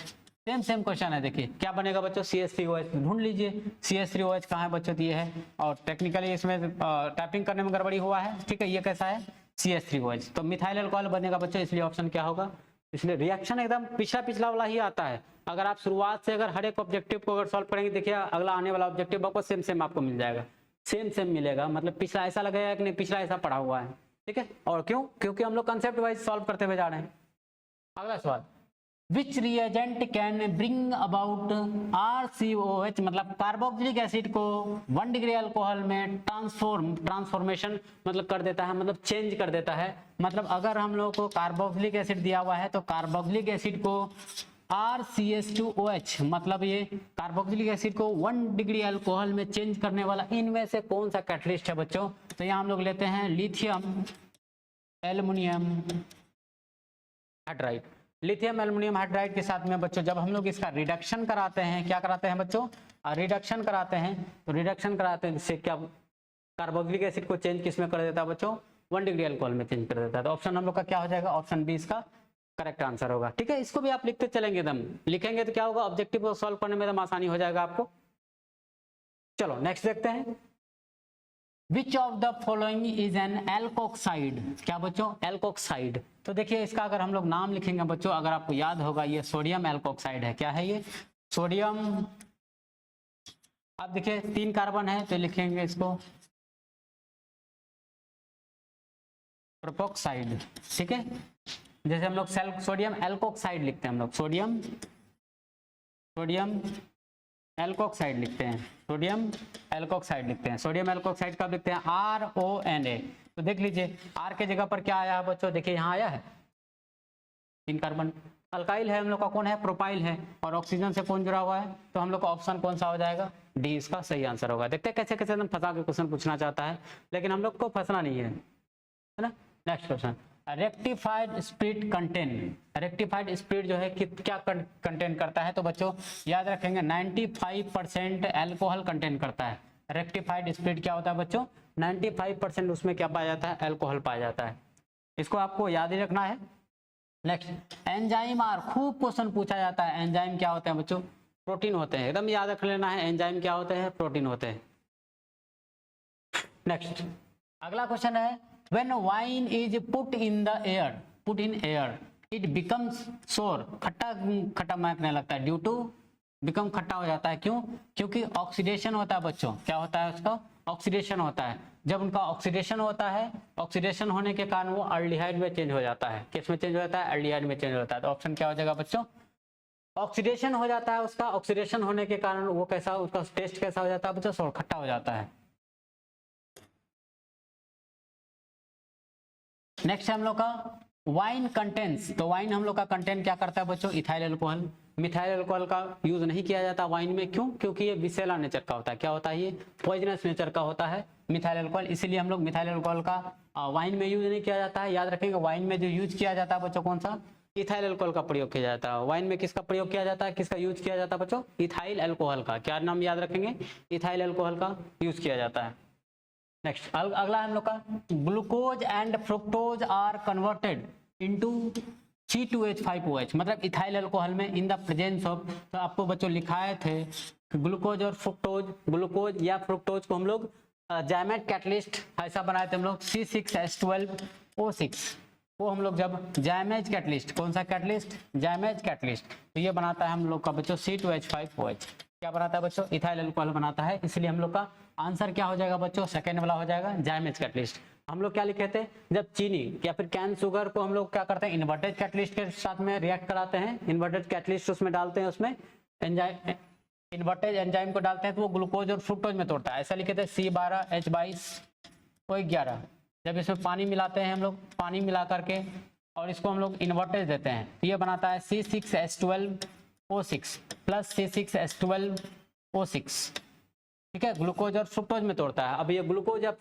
सेम क्वेश्चन है। देखिए क्या बनेगा बच्चों CH3OH, ढूंढ लीजिए CH3OH कहाँ है बच्चों, ये है, और टेक्निकली इसमें टाइपिंग करने में गड़बड़ी हुआ है। ठीक है, ये कैसा है CH3OH, तो मिथाइल अल्कोहल बनेगा बच्चों, इसलिए ऑप्शन क्या होगा, इसलिए रिएक्शन एकदम पिछला वाला ही आता है। अगर आप शुरुआत से अगर हर एक ऑब्जेक्टिव को अगर सॉल्व करेंगे, देखिए अगला आने वाला ऑब्जेक्टिव आपको सेम आपको मिल जाएगा, सेम मिलेगा, मतलब पिछला ऐसा लगेगा कि नहीं पिछला ऐसा पढ़ा हुआ है। ठीक है, और क्यों, क्योंकि हम लोग कंसेप्ट वाइज सॉल्व करते हुए जा रहे हैं। अगला सवाल, which reagent can bring about RCOH मतलब कार्बोक्सिलिक एसिड को 1 डिग्री अल्कोहल में ट्रांसफॉर्मेशन मतलब कर देता है, मतलब चेंज कर देता है। मतलब अगर हम लोग को कार्बोक्सिलिक एसिड दिया हुआ है तो कार्बोक्सिलिक एसिड को RCH2OH मतलब ये कार्बोक्सिलिक एसिड को 1 डिग्री अल्कोहल में चेंज करने वाला इनमें से कौन सा कैटलिस्ट है बच्चों। तो यहाँ हम लोग लेते हैं lithium aluminium hydride. Lithium aluminium hydride के साथ में बच्चों जब हम लोग इसका रिडक्शन कराते हैं, क्या कराते हैं बच्चों, रिडक्शन कराते हैं, तो रिडक्शन कराते हैं जिससे क्या कार्बोक्सिलिक एसिड को चेंज किस में कर देता है बच्चों 1 डिग्री अल्कोहल में चेंज कर देता है। तो ऑप्शन हम लोग का क्या हो जाएगा, ऑप्शन बी इसका करेक्ट आंसर होगा। ठीक है, इसको भी आप लिखते चलेंगे, एकदम लिखेंगे तो क्या होगा, ऑब्जेक्टिव को सॉल्व करने में एकदम आसानी हो जाएगा आपको। चलो नेक्स्ट देखते हैं, which of the following is an alkoxide, क्या बच्चों एल्कोक्साइड। तो देखिए इसका अगर हम लोग नाम लिखेंगे बच्चों, अगर आपको याद होगा ये सोडियम एल्कोक्साइड है। क्या है ये, सोडियम। अब देखिए 3 कार्बन है तो लिखेंगे इसको प्रोपोक्साइड। ठीक है, जैसे हम लोग सोडियम एल्कोक्साइड लिखते हैं, हम लोग सोडियम एल्कोक्साइड लिखते हैं, सोडियम एल्कोक्साइड लिखते हैं। सोडियम एल्कोक्साइड कब लिखते हैं, RONA। तो देख लीजिए R के जगह पर क्या आया है बच्चों, देखिए यहाँ आया है 3 कार्बन। अल्काइल है हम लोग का कौन है, प्रोपाइल है, और ऑक्सीजन से कौन जुड़ा हुआ है, तो हम लोग का ऑप्शन कौन सा हो जाएगा, डी इसका सही आंसर होगा। देखते हैं कैसे कैसे एकदम फंसा के क्वेश्चन पूछना चाहता है, लेकिन हम लोग को फंसना नहीं है ना। Next question, rectified spirit contain, rectified spirit जो है कि क्या कंटेन करता है, तो बच्चों याद रखेंगे 95% अल्कोहल कंटेन करता है। रेक्टिफाइड स्प्रिट क्या होता है बच्चों, 95% उसमें क्या पाया जाता है, अल्कोहल पाया जाता है। इसको आपको याद ही रखना है। नेक्स्ट एंजाइम आर, खूब क्वेश्चन पूछा जाता है, एंजाइम क्या होते हैं बच्चों, प्रोटीन होते हैं, एकदम याद रख लेना है, एंजाइम क्या होते हैं, प्रोटीन होते हैं। नेक्स्ट अगला क्वेश्चन है, when wine is put in the air, put in air it becomes सोर, खट्टा खट्टा महकने लगता है, ड्यू टू बिकम खट्टा हो जाता है, क्यों, क्योंकि ऑक्सीडेशन होता है बच्चों, क्या होता है उसका, ऑक्सीडेशन होता है। जब उनका ऑक्सीडेशन होता है, ऑक्सीडेशन होने के कारण वो अल्डिहाइड में चेंज हो जाता है, किस में चेंज हो जाता है, अल्डिहाइड में चेंज हो जाता है। तो ऑप्शन क्या हो जाएगा बच्चों, ऑक्सीडेशन हो जाता है उसका, ऑक्सीडेशन होने के कारण वो कैसा, उसका टेस्ट कैसा हो जाता है बच्चों, सोर, खट्टा हो जाता है। नेक्स्ट हम लोग का वाइन कंटेंट्स, तो वाइन हम लोग का कंटेंट क्या करता है बच्चों, इथाइल अल्कोहल। मिथाइल अल्कोहल का यूज नहीं किया जाता वाइन में, क्यों, क्योंकि ये विषैला नेचर का होता है, क्या होता है, ये पॉइजनस नेचर का होता है मिथाइल अल्कोहल, इसीलिए हम लोग मिथाइल अल्कोहल का वाइन में यूज नहीं किया जाता है। याद रखेंगे वाइन में जो यूज किया जाता है बच्चों, कौन सा, इथाइल अल्कोहल का प्रयोग किया जाता है। वाइन में किसका प्रयोग किया जाता है, किसका यूज किया जाता है बच्चों, इथाइल अल्कोहल का, क्या नाम याद रखेंगे, इथाइल अल्कोहल का यूज किया जाता है। नेक्स्ट अगला हम लोग का, glucose and fructose are converted into C2H5OH, मतलब इथाइल अल्कोहल में इन द प्रेजेंस ऑफ, तो आपको बच्चों लिखाए थे ग्लूकोज और फ्रुक्टोज, ग्लूकोज या फ्रुक्टोज को हम लोग जाइमेट कैटलिस्ट ऐसा बनाए थे हम लोग C6H12O6, वो हम लोग जब जाइमेज कैटलिस्ट, कौन सा कैटलिस्ट, जाइमेज कैटलिस्ट, तो ये बनाता है हम लोग का बच्चों C2H5OH, क्या बनाता है बच्चों, इथाइल अल्कोहल बनाता है, इसलिए हम लोग का आंसर क्या हो जाएगा बच्चों, सेकेंड वाला हो जाएगा, जाइमेज कैटलिस्ट। हम लोग क्या लिखे थे, जब चीनी या फिर कैन शुगर को हम लोग क्या करते हैं, इन्वर्टेड कैटलिस्ट के साथ में रिएक्ट कराते हैं, इन्वर्टेड कैटलिस्ट उसमें डालते हैं, उसमें एंजाइम, इन्वर्टेड एंजाइम को डालते हैं तो वो ग्लूकोज और फ्रुक्टोज में तोड़ता है, ऐसा लिखे थे C12H22O11। जब इसमें पानी मिलाते हैं हम लोग, पानी मिला करके और इसको हम लोग इन्वर्टेज देते हैं, तो ये बनाता है C6H12O6 प्लस C6H12O6, ठीक है, ग्लूकोज और फ्रुक्टोज में तोड़ता है। अब ये ग्लूकोज और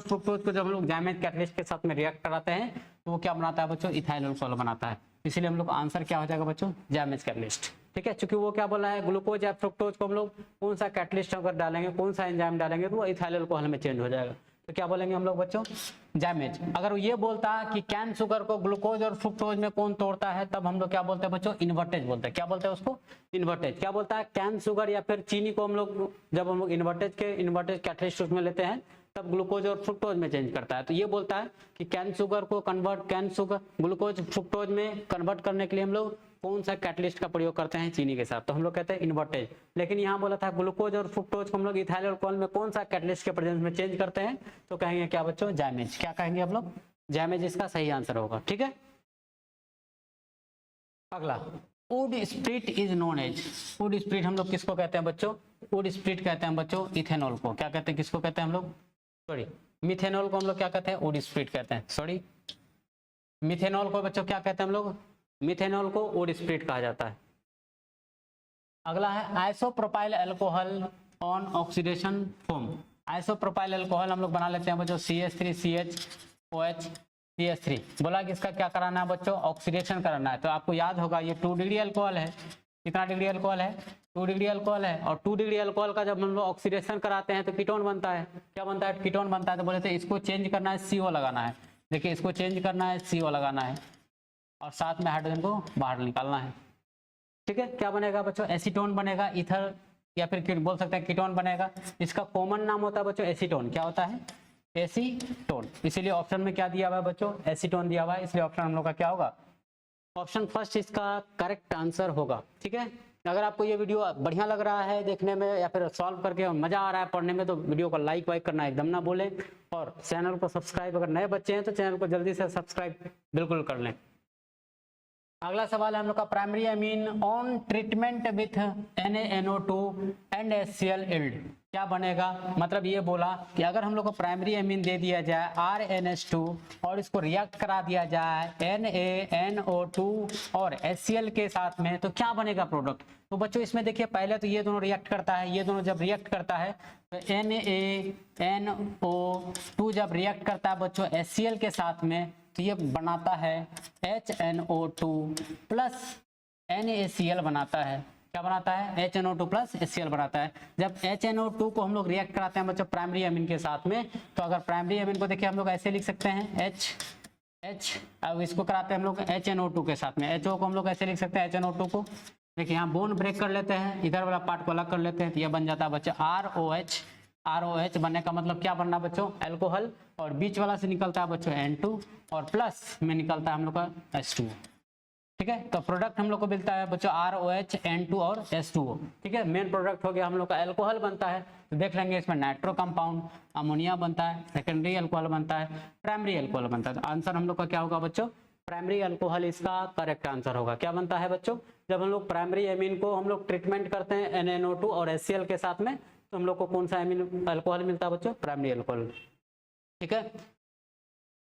फ्रुक्टोज को जब हम लोग जाइमेज कैटलिस्ट के साथ में रिएक्ट कराते हैं तो वो क्या बनाता है बच्चों, इथाइल अल्कोहल बनाता है, इसीलिए हम लोग आंसर क्या हो जाएगा बच्चों, जाइमेज कैटलिस्ट, ठीक है, क्योंकि वो क्या बोला है, ग्लूकोज या फ्रुक्टोज को हम लोग कौन सा कैटलिस्ट अगर डालेंगे, कौन सा एंजाइम डालेंगे तो वो इथाइल अल्कोहल में चेंज हो जाएगा, तो क्या बोलेंगे हम लोग बच्चों, जाइमेज। अगर ये बोलता है कि कैन शुगर को ग्लूकोज और फ्रुक्टोज में कौन तोड़ता है, तब हम लोग क्या बोलते हैं बच्चों, इन्वर्टेज बोलते हैं, क्या बोलते हैं उसको, इन्वर्टेज। क्या बोलता है, कैन शुगर या फिर चीनी को हम लोग जब हम लोग इन्वर्टेज कैटलिस्ट उसमें लेते हैं तब ग्लूकोज और फ्रुक्टोज में चेंज करता है, तो ये बोलता है कि कैन शुगर को कैन शुगर ग्लूकोज फ्रुक्टोज में कन्वर्ट करने के लिए हम लोग कौन सा कैटलिस्ट का प्रयोग करते हैं, चीनी के साथ, तो हम लोग कहते हैं इन्वर्टेज। लेकिन यहाँ बोला था ग्लूकोज और फ्रुक्टोज को हम लोग इथाइल अल्कोहल में कौन सा कैटलिस्ट के प्रेजेंस में चेंज करते हैं, तो कहेंगे क्या बच्चों, जाइमेज, क्या कहेंगे हम लोग, जाइमेज इसका सही आंसर होगा, ठीक है। अगला wood spirit is known as, wood spirit हम लोग किसको कहते हैं बच्चों, वुड स्प्रिट कहते हैं बच्चों इथेनॉल को, क्या कहते हैं, किसको कहते हैं हम लोग, सॉरी मिथेनॉल को हम लोग क्या कहते हैं, वुड स्प्रिट कहते हैं, सॉरी मिथेनॉल को बच्चों क्या कहते हैं हम लोग, मिथेनॉल को वुड स्प्रिट कहा जाता है। अगला है isopropyl alcohol on oxidation form, isopropyl alcohol हम लोग बना लेते हैं बच्चों CH3CHOH CH3, बोला कि इसका क्या कराना है बच्चों, ऑक्सीडेशन कराना है, तो आपको याद होगा ये 2 डिग्री अल्कोहल है, कितना डिग्री अल्कोहल है, 2 डिग्री अल्कोहल है, और 2 डिग्री अल्कोहल का जब हम लोग ऑक्सीडेशन कराते हैं तो कीटोन बनता है, क्या बनता है, कीटोन बनता है, तो बोले थे इसको चेंज करना है, CO लगाना है, देखिए इसको चेंज करना है, CO लगाना है और साथ में हाइड्रोजन को बाहर निकालना है, ठीक है, क्या बनेगा बच्चों, एसीटोन बनेगा, ईथर या फिर बोल सकते हैं कीटोन बनेगा, इसका कॉमन नाम होता है बच्चों एसीटोन, क्या होता है, एसीटोन, इसीलिए ऑप्शन में क्या दिया हुआ है बच्चों, एसीटोन दिया हुआ है, इसलिए ऑप्शन हम लोग का क्या होगा, ऑप्शन फर्स्ट इसका करेक्ट आंसर होगा, ठीक है। अगर आपको ये वीडियो बढ़िया लग रहा है देखने में या फिर सॉल्व करके मजा आ रहा है पढ़ने में, तो वीडियो को लाइक वाइक करना एकदम ना भूलें, और चैनल को सब्सक्राइब, अगर नए बच्चे हैं तो चैनल को जल्दी से सब्सक्राइब बिल्कुल कर लें। अगला सवाल है हम लोग का, primary amine on treatment with NaNO2 and HCl yield, क्या बनेगा, मतलब ये बोला कि अगर हम लोग को प्राइमरी अमीन दे दिया जाए RNH2 और इसको रिएक्ट करा दिया जाए NaNO2 और HCl के साथ में, तो क्या बनेगा प्रोडक्ट। तो बच्चों इसमें देखिए पहले तो ये दोनों रिएक्ट करता है, ये दोनों जब रिएक्ट करता है तो NaNO2 जब रिएक्ट करता है बच्चों HCl के साथ में, तो ये बनाता है HNO2 प्लस NaCl बनाता है, क्या बनाता है, HNO2 प्लस HCl बनाता है। जब HNO2 को हम लोग रिएक्ट कराते हैं बच्चों प्राइमरी एमीन के साथ में, तो अगर प्राइमरी एमीन को देखिए हम लोग ऐसे लिख सकते हैं H, अब इसको कराते हैं हम लोग HNO2 के साथ में, HO को हम लोग ऐसे लिख सकते हैं HNO2 को। देखिए यहाँ बोन ब्रेक कर लेते हैं, इधर वाला पार्ट को अलग कर लेते हैं, तो यह बन जाता है बच्चों ROH बनने का मतलब क्या बनना बच्चों, अल्कोहल, और बीच वाला से निकलता है बच्चों N2 और प्लस में निकलता है हम लोग का H2O। ठीक है, तो प्रोडक्ट हम लोग को मिलता है बच्चों ROH, N2 और H2O। ठीक है, मेन प्रोडक्ट हो गया हम लोग का अल्कोहल बनता है, तो देख लेंगे इसमें नाइट्रो कंपाउंड, अमोनिया बनता है, सेकेंडरी अल्कोहल बनता है, प्राइमरी अल्कोहल बनता है। तो आंसर हम लोग का क्या होगा बच्चों, प्राइमरी अल्कोहल इसका करेक्ट आंसर होगा। क्या बनता है बच्चों, जब हम लोग प्राइमरी एमीन को हम लोग ट्रीटमेंट करते हैं NaNO2 और HCl के साथ में, तो हम लोग को कौन सा एमीन अल्कोहल मिलता है बच्चों, प्राइमरी अल्कोहल। ठीक है,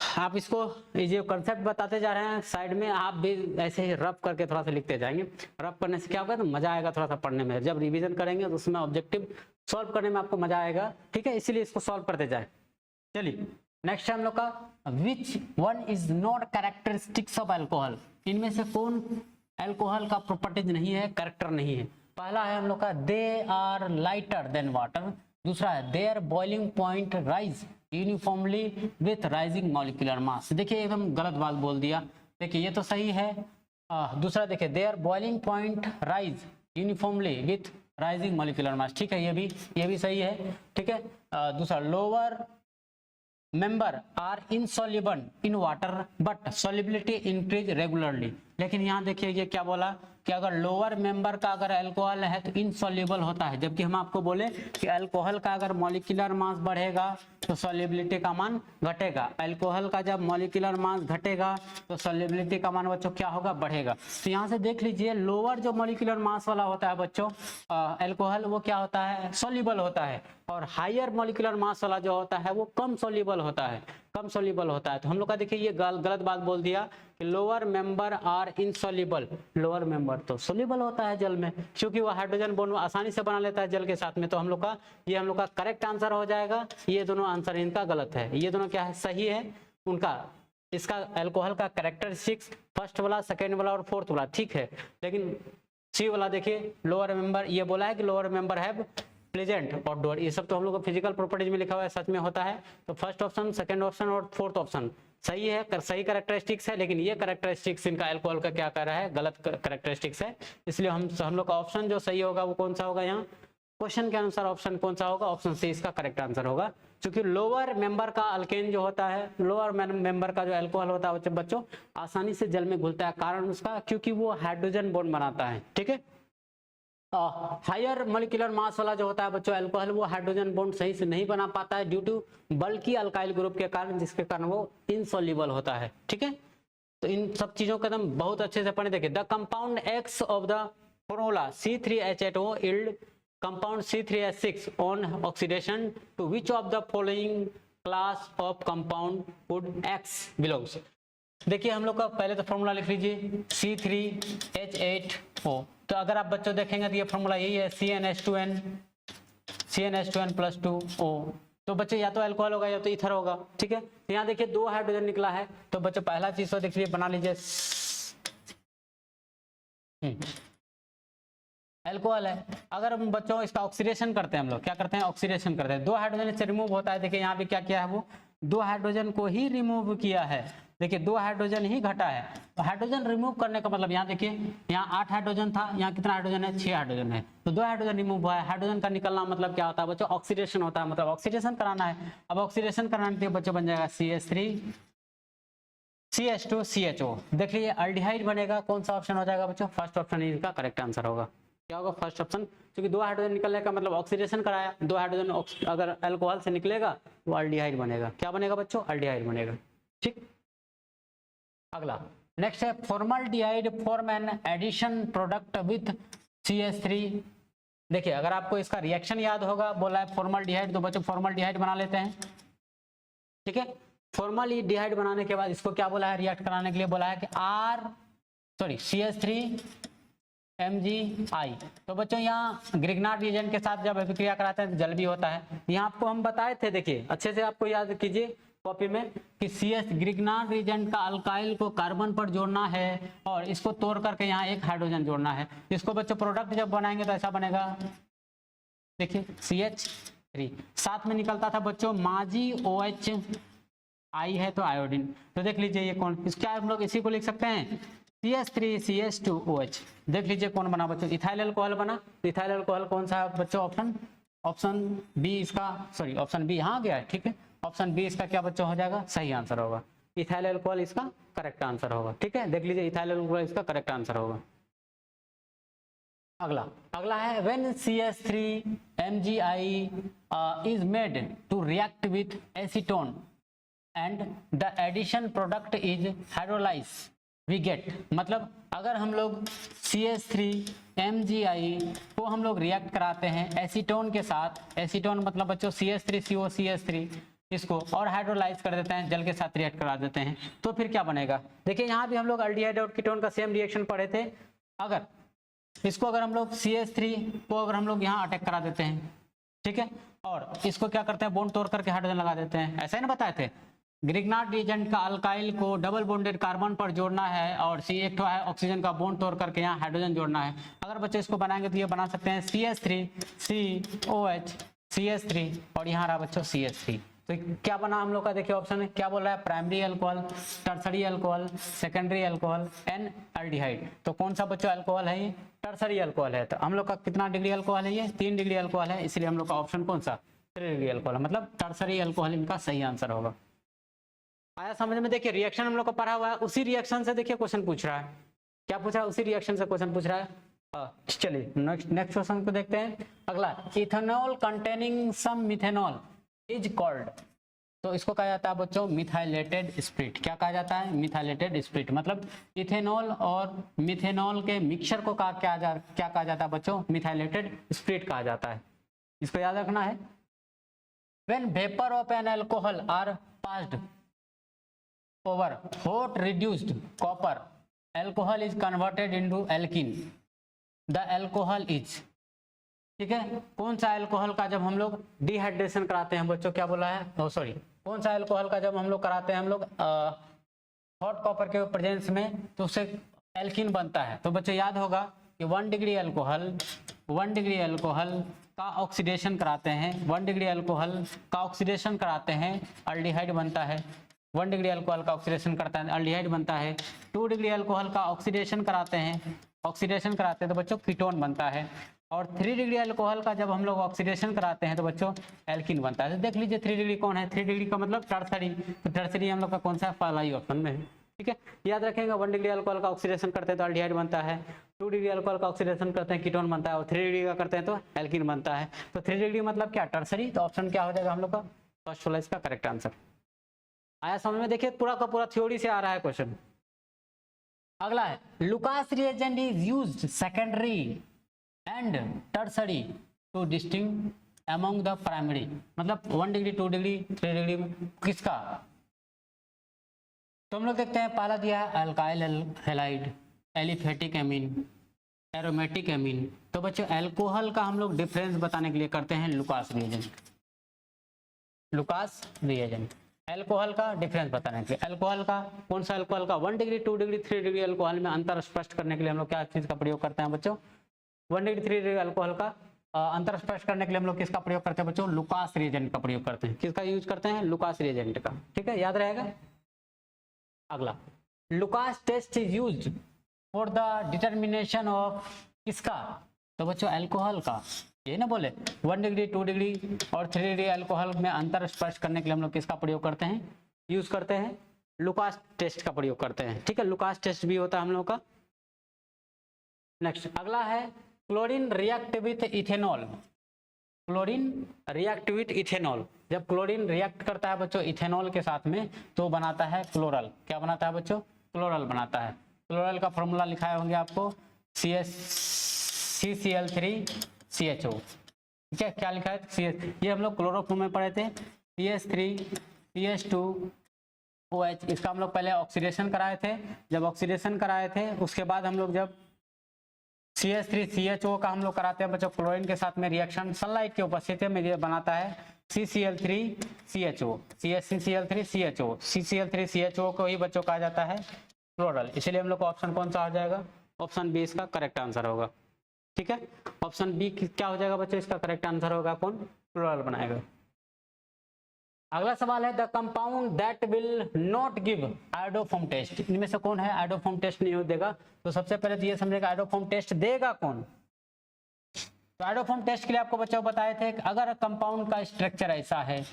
आप इसको ये जो कंसेप्ट बताते जा रहे हैं साइड में, आप भी ऐसे ही रब करके थोड़ा सा लिखते जाएंगे। रब करने से क्या होगा, तो मजा आएगा थोड़ा सा पढ़ने में, जब रिवीजन करेंगे तो उसमें ऑब्जेक्टिव सॉल्व करने में आपको मजा आएगा। ठीक है, इसीलिए इसको सॉल्व करते जाए। चलिए नेक्स्ट है हम लोग का, which one is not characteristics of alcohol, इनमें से कौन अल्कोहल का प्रॉपर्टीज नहीं है, कैरेक्टर नहीं है। पहला है हम लोग का they are lighter than water, दूसरा है their boiling point rise uniformly with rising molecular mass. देखिए एकदम गलत बात बोल दिया, देखिए ये तो सही है। दूसरा देखिए their boiling point rise uniformly with rising molecular mass, ठीक है, ये भी सही है। ठीक है, दूसरा lower member are insoluble in water but solubility increase regularly. लेकिन यहाँ देखिए ये क्या बोला कि अगर लोअर मेंबर का अगर अल्कोहल है तो इनसॉल्युबल होता है, जबकि हम आपको बोले कि अल्कोहल का अगर मॉलिक्यूलर मास बढ़ेगा तो सॉल्युबिलिटी का मान घटेगा। अल्कोहल का जब मॉलिक्यूलर मास घटेगा तो सॉल्युबिलिटी का मान बच्चों क्या होगा, बढ़ेगा। तो यहाँ से देख लीजिए लोअर जो मॉलिक्यूलर मास वाला होता है बच्चों अल्कोहल, वो क्या होता है, सॉल्युबल होता है, और हायर मॉलिक्यूलर मास वाला जो होता है वो कम सॉल्युबल होता है, कम सॉल्युबल होता है। तो हम लोग का देखिए ये गलत बात बोल दिया कि lower member are insoluble, lower member तो सॉल्युबल होता है जल में, क्योंकि वो हाइड्रोजन बॉन्ड आसानी से बना लेता है जल के साथ में। तो हम लोग का ये हम लोग का करेक्ट आंसर हो जाएगा। ये दोनों आंसर इनका गलत है, ये दोनों क्या है, सही है उनका। इसका अल्कोहल का कैरेक्टरिस्टिक्स फर्स्ट वाला, सेकेंड वाला और फोर्थ वाला ठीक है, लेकिन सी वाला देखिए लोअर मेंबर, ये बोला है कि लोअर मेंबर है प्लेजेंट आउटडोर, ये सब तो हम लोग को फिजिकल प्रॉपर्टीज में लिखा हुआ है, सच में होता है। तो फर्स्ट ऑप्शन, सेकंड ऑप्शन और फोर्थ ऑप्शन सही है, सही कैरेक्टरिस्टिक्स है, लेकिन ये कैरेक्टरिस्टिक्स इनका अल्कोहल का क्या कर रहा है, गलत कैरेक्टरिस्टिक्स है। इसलिए हम लोग का ऑप्शन जो सही होगा वो कौन सा होगा, यहाँ क्वेश्चन के अनुसार ऑप्शन कौन सा होगा, ऑप्शन सी इसका करेक्ट आंसर होगा। क्योंकि लोअर मेंबर का अल्केन जो होता है, लोअर मेंबर का जो अल्कोहल होता है बच्चों आसानी से जल में घुलता है, कारण उसका क्योंकि वो हाइड्रोजन बॉन्ड बनाता है। ठीक है, हायर मॉलिक्यूलर मास वाला जो होता है बच्चों अल्कोहल, वो हाइड्रोजन बॉन्ड सही से नहीं बना पाता है ड्यू टू बल्कि अल्काइल ग्रुप के कारण, जिसके कारण वो इनसॉल्युबल होता है। ठीक है, तो इन सब चीजों का एकदम बहुत अच्छे से पढ़े। देखिए the compound x of the formula C3H8O yield compound C3H6 on oxidation to which of the following class of compound would X belongs। देखिए हम लोग का पहले तो फॉर्मूला लिख लीजिए C3H8O। तो अगर आप बच्चों देखेंगे तो ये फॉर्मूला यही है CnH2n प्लस 2O। तो बच्चों या तो अल्कोहल होगा या तो ईथर होगा। ठीक है, तो यहाँ देखिए 2 हाइड्रोजन निकला है, तो बच्चों पहला चीज तो देखिए बना लीजिए अल्कोहल है। अगर हम बच्चों इसका ऑक्सीडेशन करते हैं, हम लोग क्या करते हैं, ऑक्सीडेशन करते हैं, 2 हाइड्रोजन से रिमूव होता है। देखिए यहाँ पे क्या किया है, वो 2 हाइड्रोजन को ही रिमूव किया है। देखिए 2 हाइड्रोजन ही घटा है। तो हाइड्रोजन रिमूव करने का मतलब यहाँ देखिए यहाँ 8 हाइड्रोजन था, यहाँ कितना हाइड्रोजन है, 6 हाइड्रोजन है, तो 2 हाइड्रोजन रिमूव हुआ है। हाइड्रोजन का निकलना मतलब क्या होता है बच्चों, ऑक्सीडेशन होता है, मतलब ऑक्सीडेशन कराना है। अब ऑक्सीडेशन कराने के बच्चों बन जाएगा CH3 CH2 CHO। देखिए अल्डिहाइड बनेगा, कौन सा ऑप्शन हो जाएगा बच्चों, फर्स्ट ऑप्शन इसका करेक्ट आंसर होगा। क्या होगा, फर्स्ट ऑप्शन, क्योंकि 2 हाइड्रोजन निकलने का मतलब ऑक्सीडेशन कराया, 2 हाइड्रोजन अगर अल्कोहल से निकलेगा वो अल्डिहाइड बनेगा। क्या बनेगा बच्चों, अल्डिहाइड बनेगा। ठीक, अगला नेक्स्ट है formaldehyde form an addition product with CH3। देखिए अगर आपको इसका रिएक्शन याद होगा, बोला है फॉर्मल्डिहाइड, तो बच्चों फॉर्मल्डिहाइड बना लेते हैं। ठीक है, फॉर्मल्डिहाइड बनाने के बाद इसको क्या बोला है, रिएक्ट कराने के लिए बोला है कि CH3MgI। तो बच्चों यहाँ ग्रिग्नार्ड रिएजेंट के साथ जब अभिक्रिया कराते हैं तो जल भी होता है। यहाँ आपको हम बताए थे, देखिए अच्छे से आपको याद कीजिए कॉपी में कि CS ग्रिग्नार्ड रिएजेंट का अल्काइल को कार्बन पर जोड़ना है और इसको तोड़ करके यहाँ एक हाइड्रोजन जोड़ना है। इसको बच्चों प्रोडक्ट जब बनाएंगे तो ऐसा बनेगा, देखिए CH3, साथ में निकलता था बच्चों माजी OH, आई है तो आयोडीन। तो देख लीजिए ये कौन, क्या हम लोग इसी को लिख सकते हैं CH3CH2OH। देख लीजिए कौन बना बच्चों, इथाइल अल्कोहल बना। इथाइल अल्कोहल कौन सा है बच्चों, ऑप्शन बी इसका, सॉरी ऑप्शन बी यहाँ गया है, ठीक है, ऑप्शन बी इसका क्या बच्चों हो जाएगा, सही आंसर होगा। इथाइल अल्कोहल इसका करेक्ट आंसर होगा, ठीक है, देख लीजिए इथाइल अल्कोहल इसका करेक्ट आंसर होगा। अगला है when CH3 MgI is made to react with acetone and the addition product is hydrolyze we get, मतलब अगर हम लोग CH3 MgI को हम लोग रिएक्ट कराते हैं एसीटोन के साथ, एसीटोन मतलब बच्चों CH3CO CH3, इसको और हाइड्रोलाइज कर देते हैं, जल के साथ रिएक्ट करा देते हैं, तो फिर क्या बनेगा। देखिए यहाँ भी हम लोग अल्डिहाइड और कीटोन का सेम रिएक्शन पढ़े थे। अगर इसको अगर हम लोग CH3 को अगर हम लोग यहाँ अटैक करा देते हैं, ठीक है, और इसको क्या करते हैं बॉन्ड तोड़ करके हाइड्रोजन लगा देते हैं, ऐसा ही ना बताए थे। ग्रिग्नार्ड रिएजेंट का अल्काइल को डबल बॉन्डेड कार्बन पर जोड़ना है और एक तो है ऑक्सीजन का बॉन्ड तोड़ करके यहाँ हाइड्रोजन जोड़ना है। अगर बच्चे इसको बनाएंगे तो ये बना सकते हैं CH3COH CH3 और यहाँ रहा बच्चों CH3। तो क्या बना हम लोग का, देखिए ऑप्शन क्या बोल रहा है, primary alcohol, tertiary alcohol, secondary alcohol and aldehyde. तो कौन सा बच्चों अल्कोहल है ये, टर्सरी अल्कोहल है। तो हम लोग का कितना डिग्री अल्कोहल है, ये 3 डिग्री अल्कोहल है, इसलिए हम लोग का ऑप्शन कौन सा, 3 डिग्री अल्कोहल है, मतलब टर्सरी अल्कोहल इनका सही आंसर होगा। आया समझ में। देखिए रिएक्शन हम लोग को पढ़ा हुआ है, उसी रिएक्शन से देखिए क्वेश्चन पूछ रहा है, क्या पूछ रहा है, उसी रिएक्शन से क्वेश्चन पूछ रहा है। चलिए नेक्स्ट क्वेश्चन को देखते हैं। अगला, ethanol containing some methanol is called, तो इसको कहा जाता है बच्चों मिथाइलेटेड स्पिरिट। क्या कहा जाता है, मिथाइलेटेड स्पिरिट, मतलब इथेनॉल और मिथेनॉल के मिक्सचर को क्या कहा जाता है बच्चों, मिथाइलेटेड स्पिरिट कहा जाता है। इसको याद रखना है। When vapour of an alcohol are passed over hot reduced copper, alcohol is converted into alkene, the alcohol is, ठीक है, कौन सा अल्कोहल का जब हम लोग डिहाइड्रेशन कराते हैं बच्चों, क्या बोला है, सॉरी, कौन सा अल्कोहल का जब हम लोग कराते हैं हम लोग हॉट कॉपर के प्रेजेंस में, तो उससे एल्कीन बनता है। तो बच्चों याद होगा कि 1 डिग्री अल्कोहल का ऑक्सीडेशन कराते हैं, 1 डिग्री अल्कोहल का ऑक्सीडेशन कराते हैं, अल्डिहाइड बनता है। 1 डिग्री अल्कोहल का ऑक्सीडेशन करता है, अल्डिहाइड बनता है। 2 डिग्री अल्कोहल का ऑक्सीडेशन कराते हैं तो बच्चों कीटोन बनता है। और 3 डिग्री अल्कोहल का जब हम लोग ऑक्सीडेशन कराते हैं तो बच्चों एल्कीन बनता है। तो देख लीजिए 3 डिग्री कौन है, 3 डिग्री का मतलब टर्सरी, तो टर्सरी हम लोग का कौन सा, पहला ही ऑप्शन में है, ठीक है, याद रखेंगे। 1 डिग्री अल्कोहल का ऑक्सीडेशन करते हैं तो अल्डिहाइड बनता है, 2 डिग्री अल्कोहल का ऑक्सीडेशन करते हैं कीटोन बनता है, और 3 डिग्री का करते हैं तो एल्कीन बनता है। तो 3 डिग्री मतलब क्या, टर्सरी। तो ऑप्शन क्या हो जाएगा हम लोग का, फर्स्ट वाला इसका करेक्ट आंसर। आया समझ में। देखिए पूरा का पूरा थ्योरी से आ रहा है क्वेश्चन। अगला है, Lucas reagent is used secondary and tertiary to distinguish among the primary, मतलब 1 डिग्री 2 डिग्री 3 डिग्री किसका। तो हम लोग देखते हैं, पहला दिया है alkyl halide, aliphatic amine, aromatic amine. तो बच्चों अल्कोहल का हम लोग डिफरेंस बताने के लिए करते हैं लुकास रिएजेंट, अल्कोहल का डिफरेंस बताने के लिए। अल्कोहल का कौन सा, अल्कोहल का 1 डिग्री 2 डिग्री 3 डिग्री अल्कोहल में अंतर स्पष्ट करने के लिए हम लोग क्या चीज का प्रयोग करते हैं बच्चों, 1 डिग्री 3 डिग्री अल्कोहल का अंतर स्पष्ट करने के लिए हम लोग किसका प्रयोग करते हैं बच्चों, लुकास रिएजेंट का प्रयोग करते हैं। किसका यूज करते हैं, लुकास रिएजेंट का, ठीक है, याद रहेगा। अगला, Lucas test is used for the determination of किसका, तो बच्चों अल्कोहल का, ये ना बोले 1 डिग्री 2 डिग्री और 3 डिग्री अल्कोहल में अंतर स्पष्ट करने के लिए हम लोग किसका प्रयोग करते हैं, यूज करते हैं, लुकास टेस्ट का प्रयोग करते हैं, ठीक है, लुकास टेस्ट भी होता है हम लोग का। नेक्स्ट अगला है, क्लोरीन रिएक्ट विथ इथेनॉल, जब क्लोरीन रिएक्ट करता है बच्चों इथेनॉल के साथ में तो बनाता है क्लोरल। क्या बनाता है बच्चों, क्लोरल बनाता है। क्लोरल का फॉर्मूला लिखाए होंगे आपको, CCl3CHO, ठीक है, क्या लिखा है CS, ये हम लोग क्लोरोफॉर्म में पढ़े थे, CH3CH2OH, इसका हम लोग पहले ऑक्सीडेशन कराए थे। जब ऑक्सीडेशन कराए थे उसके बाद हम लोग जब CH3CHO का हम लोग कराते हैं बच्चों क्लोरीन के साथ में रिएक्शन, सनलाइट की उपस्थिति में ये बनाता है CCl3CHO, CH3Cl3CHO, CCl3CHO को ही बच्चों कहा जाता है क्लोरल। इसलिए हम लोग का ऑप्शन कौन सा हो जाएगा, ऑप्शन बी इसका करेक्ट आंसर होगा। ठीक है, ऑप्शन बी क्या हो जाएगा बच्चों, इसका करेक्ट आंसर होगा कौन, क्लोरल बनाएगा। अगला सवाल है the compound that will not give iodoform test, इनमें से कौन है आयोडोफॉर्म टेस्ट नहीं देगा। तो सबसे पहले तो ये समझेगा आयोडोफॉर्म टेस्ट देगा कौन। तो आयोडोफॉर्म टेस्ट के लिए आपको बच्चों बताए थे कि अगर कंपाउंड का स्ट्रक्चर ऐसा है,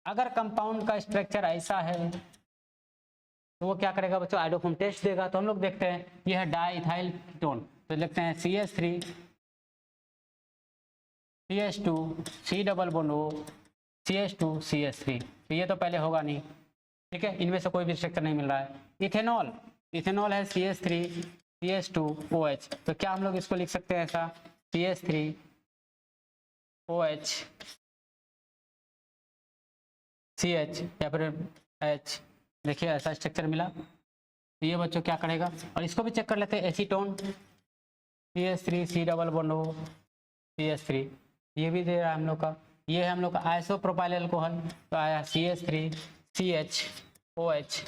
अगर कंपाउंड का स्ट्रक्चर ऐसा है तो वो क्या करेगा बच्चों, आयोडोफॉर्म टेस्ट देगा। तो हम लोग देखते हैं ये है डाइइथाइल कीटोन, तो लिखते हैं CH3 CH2 C double bond O CH2 CH3, तो ये तो पहले होगा नहीं। ठीक है, इनमें से कोई भी स्ट्रक्चर नहीं मिल रहा है। इथेनॉल, इथेनॉल है CH3 CH2 OH, तो क्या हम लोग इसको लिख सकते हैं ऐसा CH3 OH CH या फिर H, देखिए ऐसा स्ट्रक्चर मिला। तो ये बच्चों क्या करेगा, और इसको भी चेक कर लेते हैं acetone CH3 C double bond O CH3, ये भी दे रहा है हम लोग का। ये है हम लोग का आइसोप्रोपाइल अल्कोहल, तो आया CH3 CH OH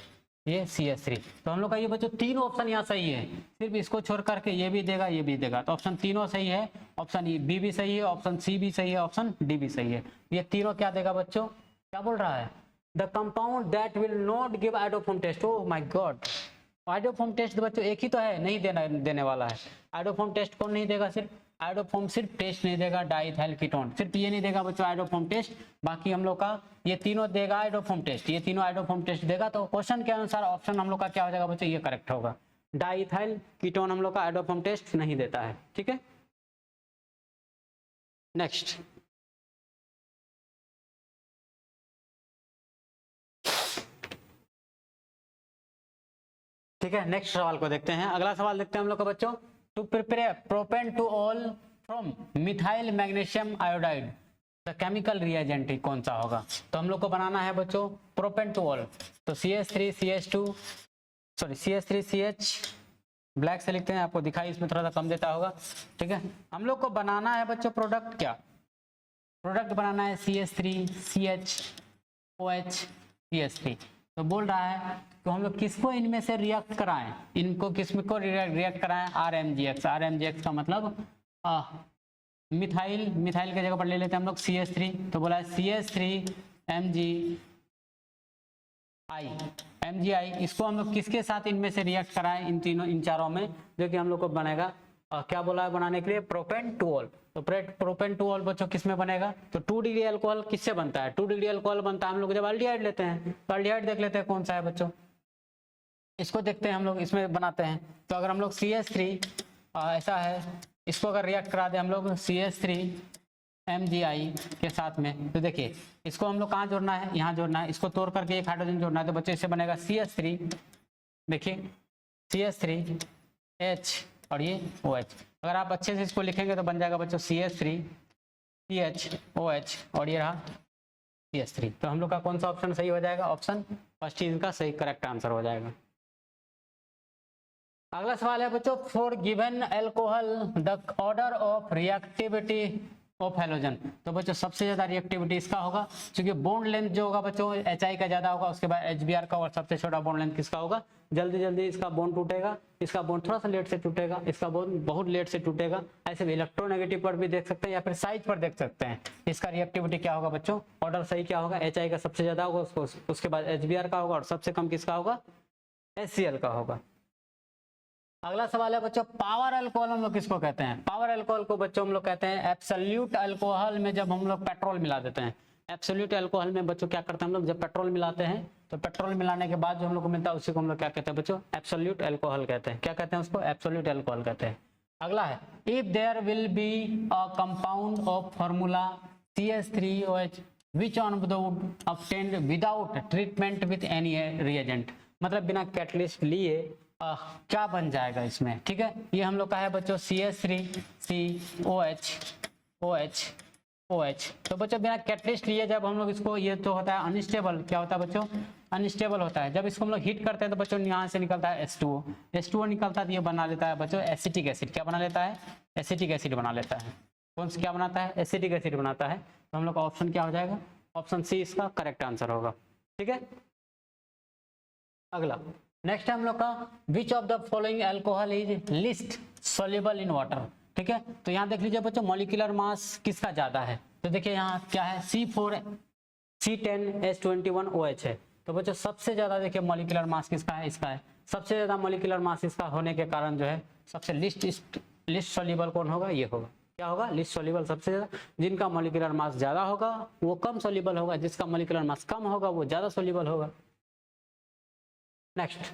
ये CH3। तो हम लोग का ये बच्चों तीनों ऑप्शन यहाँ सही है, सिर्फ इसको छोड़ करके ये भी देगा ये भी देगा। तो ऑप्शन तीनों सही है, ऑप्शन बी भी सही है, ऑप्शन सी भी सही है, ऑप्शन डी भी सही है। ये तीनों क्या देगा बच्चों, क्या बोल रहा है, the compound that will not give iodoform test. Oh my God, iodoform test बच्चों एक ही तो है, नहीं देने वाला है। आयोडोफॉर्म टेस्ट कौन नहीं देगा, सिर्फ आयोडोफॉर्म सिर्फ टेस्ट नहीं देगा, डाइइथाइल कीटोन सिर्फ ये नहीं देगा बच्चों आयोडोफॉर्म टेस्ट, बाकी हम लोग का ये तीनों देगा आयोडोफॉर्म टेस्ट, ये तीनों आयोडोफॉर्म टेस्ट देगा। तो क्वेश्चन के अनुसार ऑप्शन हम लोग का क्या हो जाएगा बच्चों, ये करेक्ट होगा। डाइइथाइल कीटोन हम लोग का आयोडोफॉर्म टेस्ट नहीं देता है। ठीक है, नेक्स्ट ठीक है, नेक्स्ट सवाल को देखते हैं। अगला सवाल देखते हैं हम लोग का बच्चों, to prepare propane two ol from methyl magnesium iodide the chemical reagent कौन सा होगा। तो हम लोग को बनाना है बच्चों प्रोपेन टू ऑल, तो CH3CH ब्लैक से लिखते हैं, आपको दिखाई इसमें थोड़ा सा कम देता होगा। ठीक है, हम लोग को बनाना है बच्चों प्रोडक्ट, क्या प्रोडक्ट बनाना है CH3CHOH CH3। तो बोल रहा है तो हम लोग किसको इनमें से रिएक्ट कराएं, इनको किसको रिएक्ट कराएं, RMGX। RMGX का मतलब मिथाइल, मिथाइल के जगह पर ले लेते हैं हम लोग CH3, तो बोला है CH3MgI। इसको हम लोग किसके साथ इनमें से रिएक्ट कराएं, इन तीनों इन चारों में, जो कि हम लोग को बनेगा क्या बोला है बनाने के लिए, प्रोपेन टू ऑल। तो प्रोपेन टू ऑल बच्चों किसमें बनेगा, तो 2 डिग्री अल्कोहल किससे बनता है, 2 डिग्री अल्कोहल बनता है हम लोग जब एल्डिहाइड लेते हैं। तो एल्डिहाइड देख लेते हैं कौन सा है बच्चों, इसको देखते हैं हम लोग, इसमें बनाते हैं। तो अगर हम लोग CH3 ऐसा है, इसको अगर रिएक्ट करा दे हम लोग CH3MgI के साथ में, तो देखिए इसको हम लोग कहाँ जोड़ना है, यहाँ जोड़ना है, इसको तोड़ करके एक हाइड्रोजन जोड़ना है। तो बच्चों इससे बनेगा CH3, देखिए CH3H और ये OH। अगर आप अच्छे से इसको लिखेंगे तो बन जाएगा बच्चों CH3CHOH और ये रहा CH3। तो हम लोग का कौन सा ऑप्शन सही हो जाएगा, ऑप्शन फर्स्ट इनका सही करेक्ट आंसर हो जाएगा। अगला सवाल है बच्चों, for given alcohol the order of reactivity of halogen. तो बच्चों सबसे ज्यादा रिएक्टिविटी इसका होगा, क्योंकि बॉन्ड लेंथ जो होगा बच्चों HI का ज्यादा होगा, उसके बाद HBr का, और सबसे छोटा बॉन्ड लेंथ किसका होगा, जल्दी जल्दी इसका बॉन्ड टूटेगा, इसका बॉन्ड थोड़ा सा लेट से टूटेगा, इसका बॉन्ड बहुत लेट से टूटेगा। ऐसे भी इलेक्ट्रोनेगेटिव पर भी देख सकते हैं या फिर साइज पर देख सकते हैं, इसका रिएक्टिविटी क्या होगा बच्चों, ऑर्डर सही क्या होगा, HI का सबसे ज्यादा होगा, उसके बाद HBr का होगा, और सबसे कम किसका होगा, HCl का होगा। अगला सवाल है बच्चों, पावर अल्कोहल हम लोग किसको कहते हैं। पावर अल्कोहल को बच्चों हम लोग कहते हैं एब्सोल्यूट अल्कोहल में जब हम लोग पेट्रोल मिला देते हैं। एब्सोल्यूट अल्कोहल में बच्चों क्या करते हैं हम लोग, जब पेट्रोल मिलाते हैं तो पेट्रोल मिलाने के बाद जो हम लोग को मिलता है उसी को हम लोग क्या कहते हैं बच्चों, एब्सोल्यूट अल्कोहल कहते हैं। क्या कहते हैं उसको, एब्सोल्यूट अल्कोहल कहते हैं। अगला है, if there will be a compound of formula CH3OH which on would obtained without treatment with any reagent, मतलब बिना कैटलिस्ट लिए क्या बन जाएगा इसमें। ठीक है, ये हम लोग का है बच्चों CH3COH OH। तो बच्चों बिना कैटलिस्ट लिए जब हम लोग इसको, ये तो होता है अनस्टेबल, क्या होता है बच्चों, अनस्टेबल होता है। जब इसको हम लोग हीट करते हैं तो बच्चों यहाँ से निकलता है H2O, H2O निकलता है तो ये बना लेता है बच्चों एसिटिक एसिड। क्या बना लेता है, एसिटिक एसिड बना लेता है। कौन सा क्या बनाता है, एसिटिक एसिड बनाता है। तो हम लोग का ऑप्शन क्या हो जाएगा, ऑप्शन सी इसका करेक्ट आंसर होगा। ठीक है, अगला नेक्स्ट है हम लोग का which of the following alcohol is list soluble in water. ठीक है, तो यहाँ देख लीजिए बच्चों मॉलिक्यूलर मास किसका ज्यादा है। तो देखिए यहाँ क्या है, C4H21OH है। तो बच्चों सबसे ज्यादा देखिए मॉलिक्यूलर मास किसका है, इसका है। सबसे ज्यादा मॉलिक्यूलर मास इसका होने के कारण जो है सबसे लिस्ट सोल्यूबल कौन होगा, ये होगा। क्या होगा, लिस्ट सोल्यूबल। सबसे ज्यादा जिनका मॉलिक्यूलर मास ज्यादा होगा वो कम सोल्यूबल होगा, जिसका मॉलिक्यूलर मास कम होगा वो ज्यादा सोल्यूबल होगा। Next,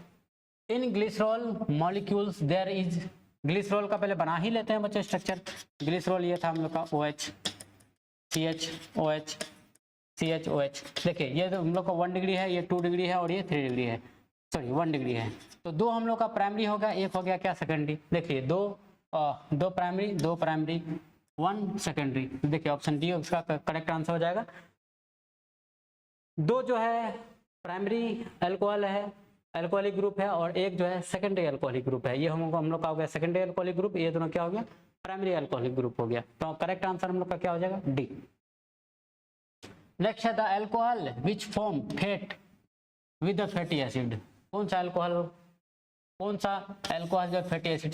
in glycerol molecules there is, glycerol का पहले बना ही लेते हैं बच्चों स्ट्रक्चर। ग्लिसरॉल ये था हम लोग का OH CH OH। देखिए ये तो हम लोग का 1 डिग्री है, ये 2 डिग्री है और ये 3 डिग्री है, सॉरी 1 डिग्री है। तो दो हम लोग का प्राइमरी हो गया, एक हो गया क्या सेकेंडरी। देखिए दो प्राइमरी 1 सेकेंडरी। देखिए ऑप्शन डी उसका करेक्ट आंसर हो जाएगा। दो जो है प्राइमरी अल्कोहल है, अल्कोहलिक ग्रुप है, और एक जो है सेकेंडरी अल्कोहलिक ग्रुप है। ये हम लोग का हो गया सेकेंडरी अल्कोहलिक ग्रुप, ये दोनों क्या हो गया, प्राइमरी अल्कोहलिक ग्रुप हो गया। तो करेक्ट आंसर हम लोग का क्या हो जाएगा, डी। नेक्स्ट है the alcohol which form fat with the fatty acid. कौन सा अल्कोहल जो फैटी एसिड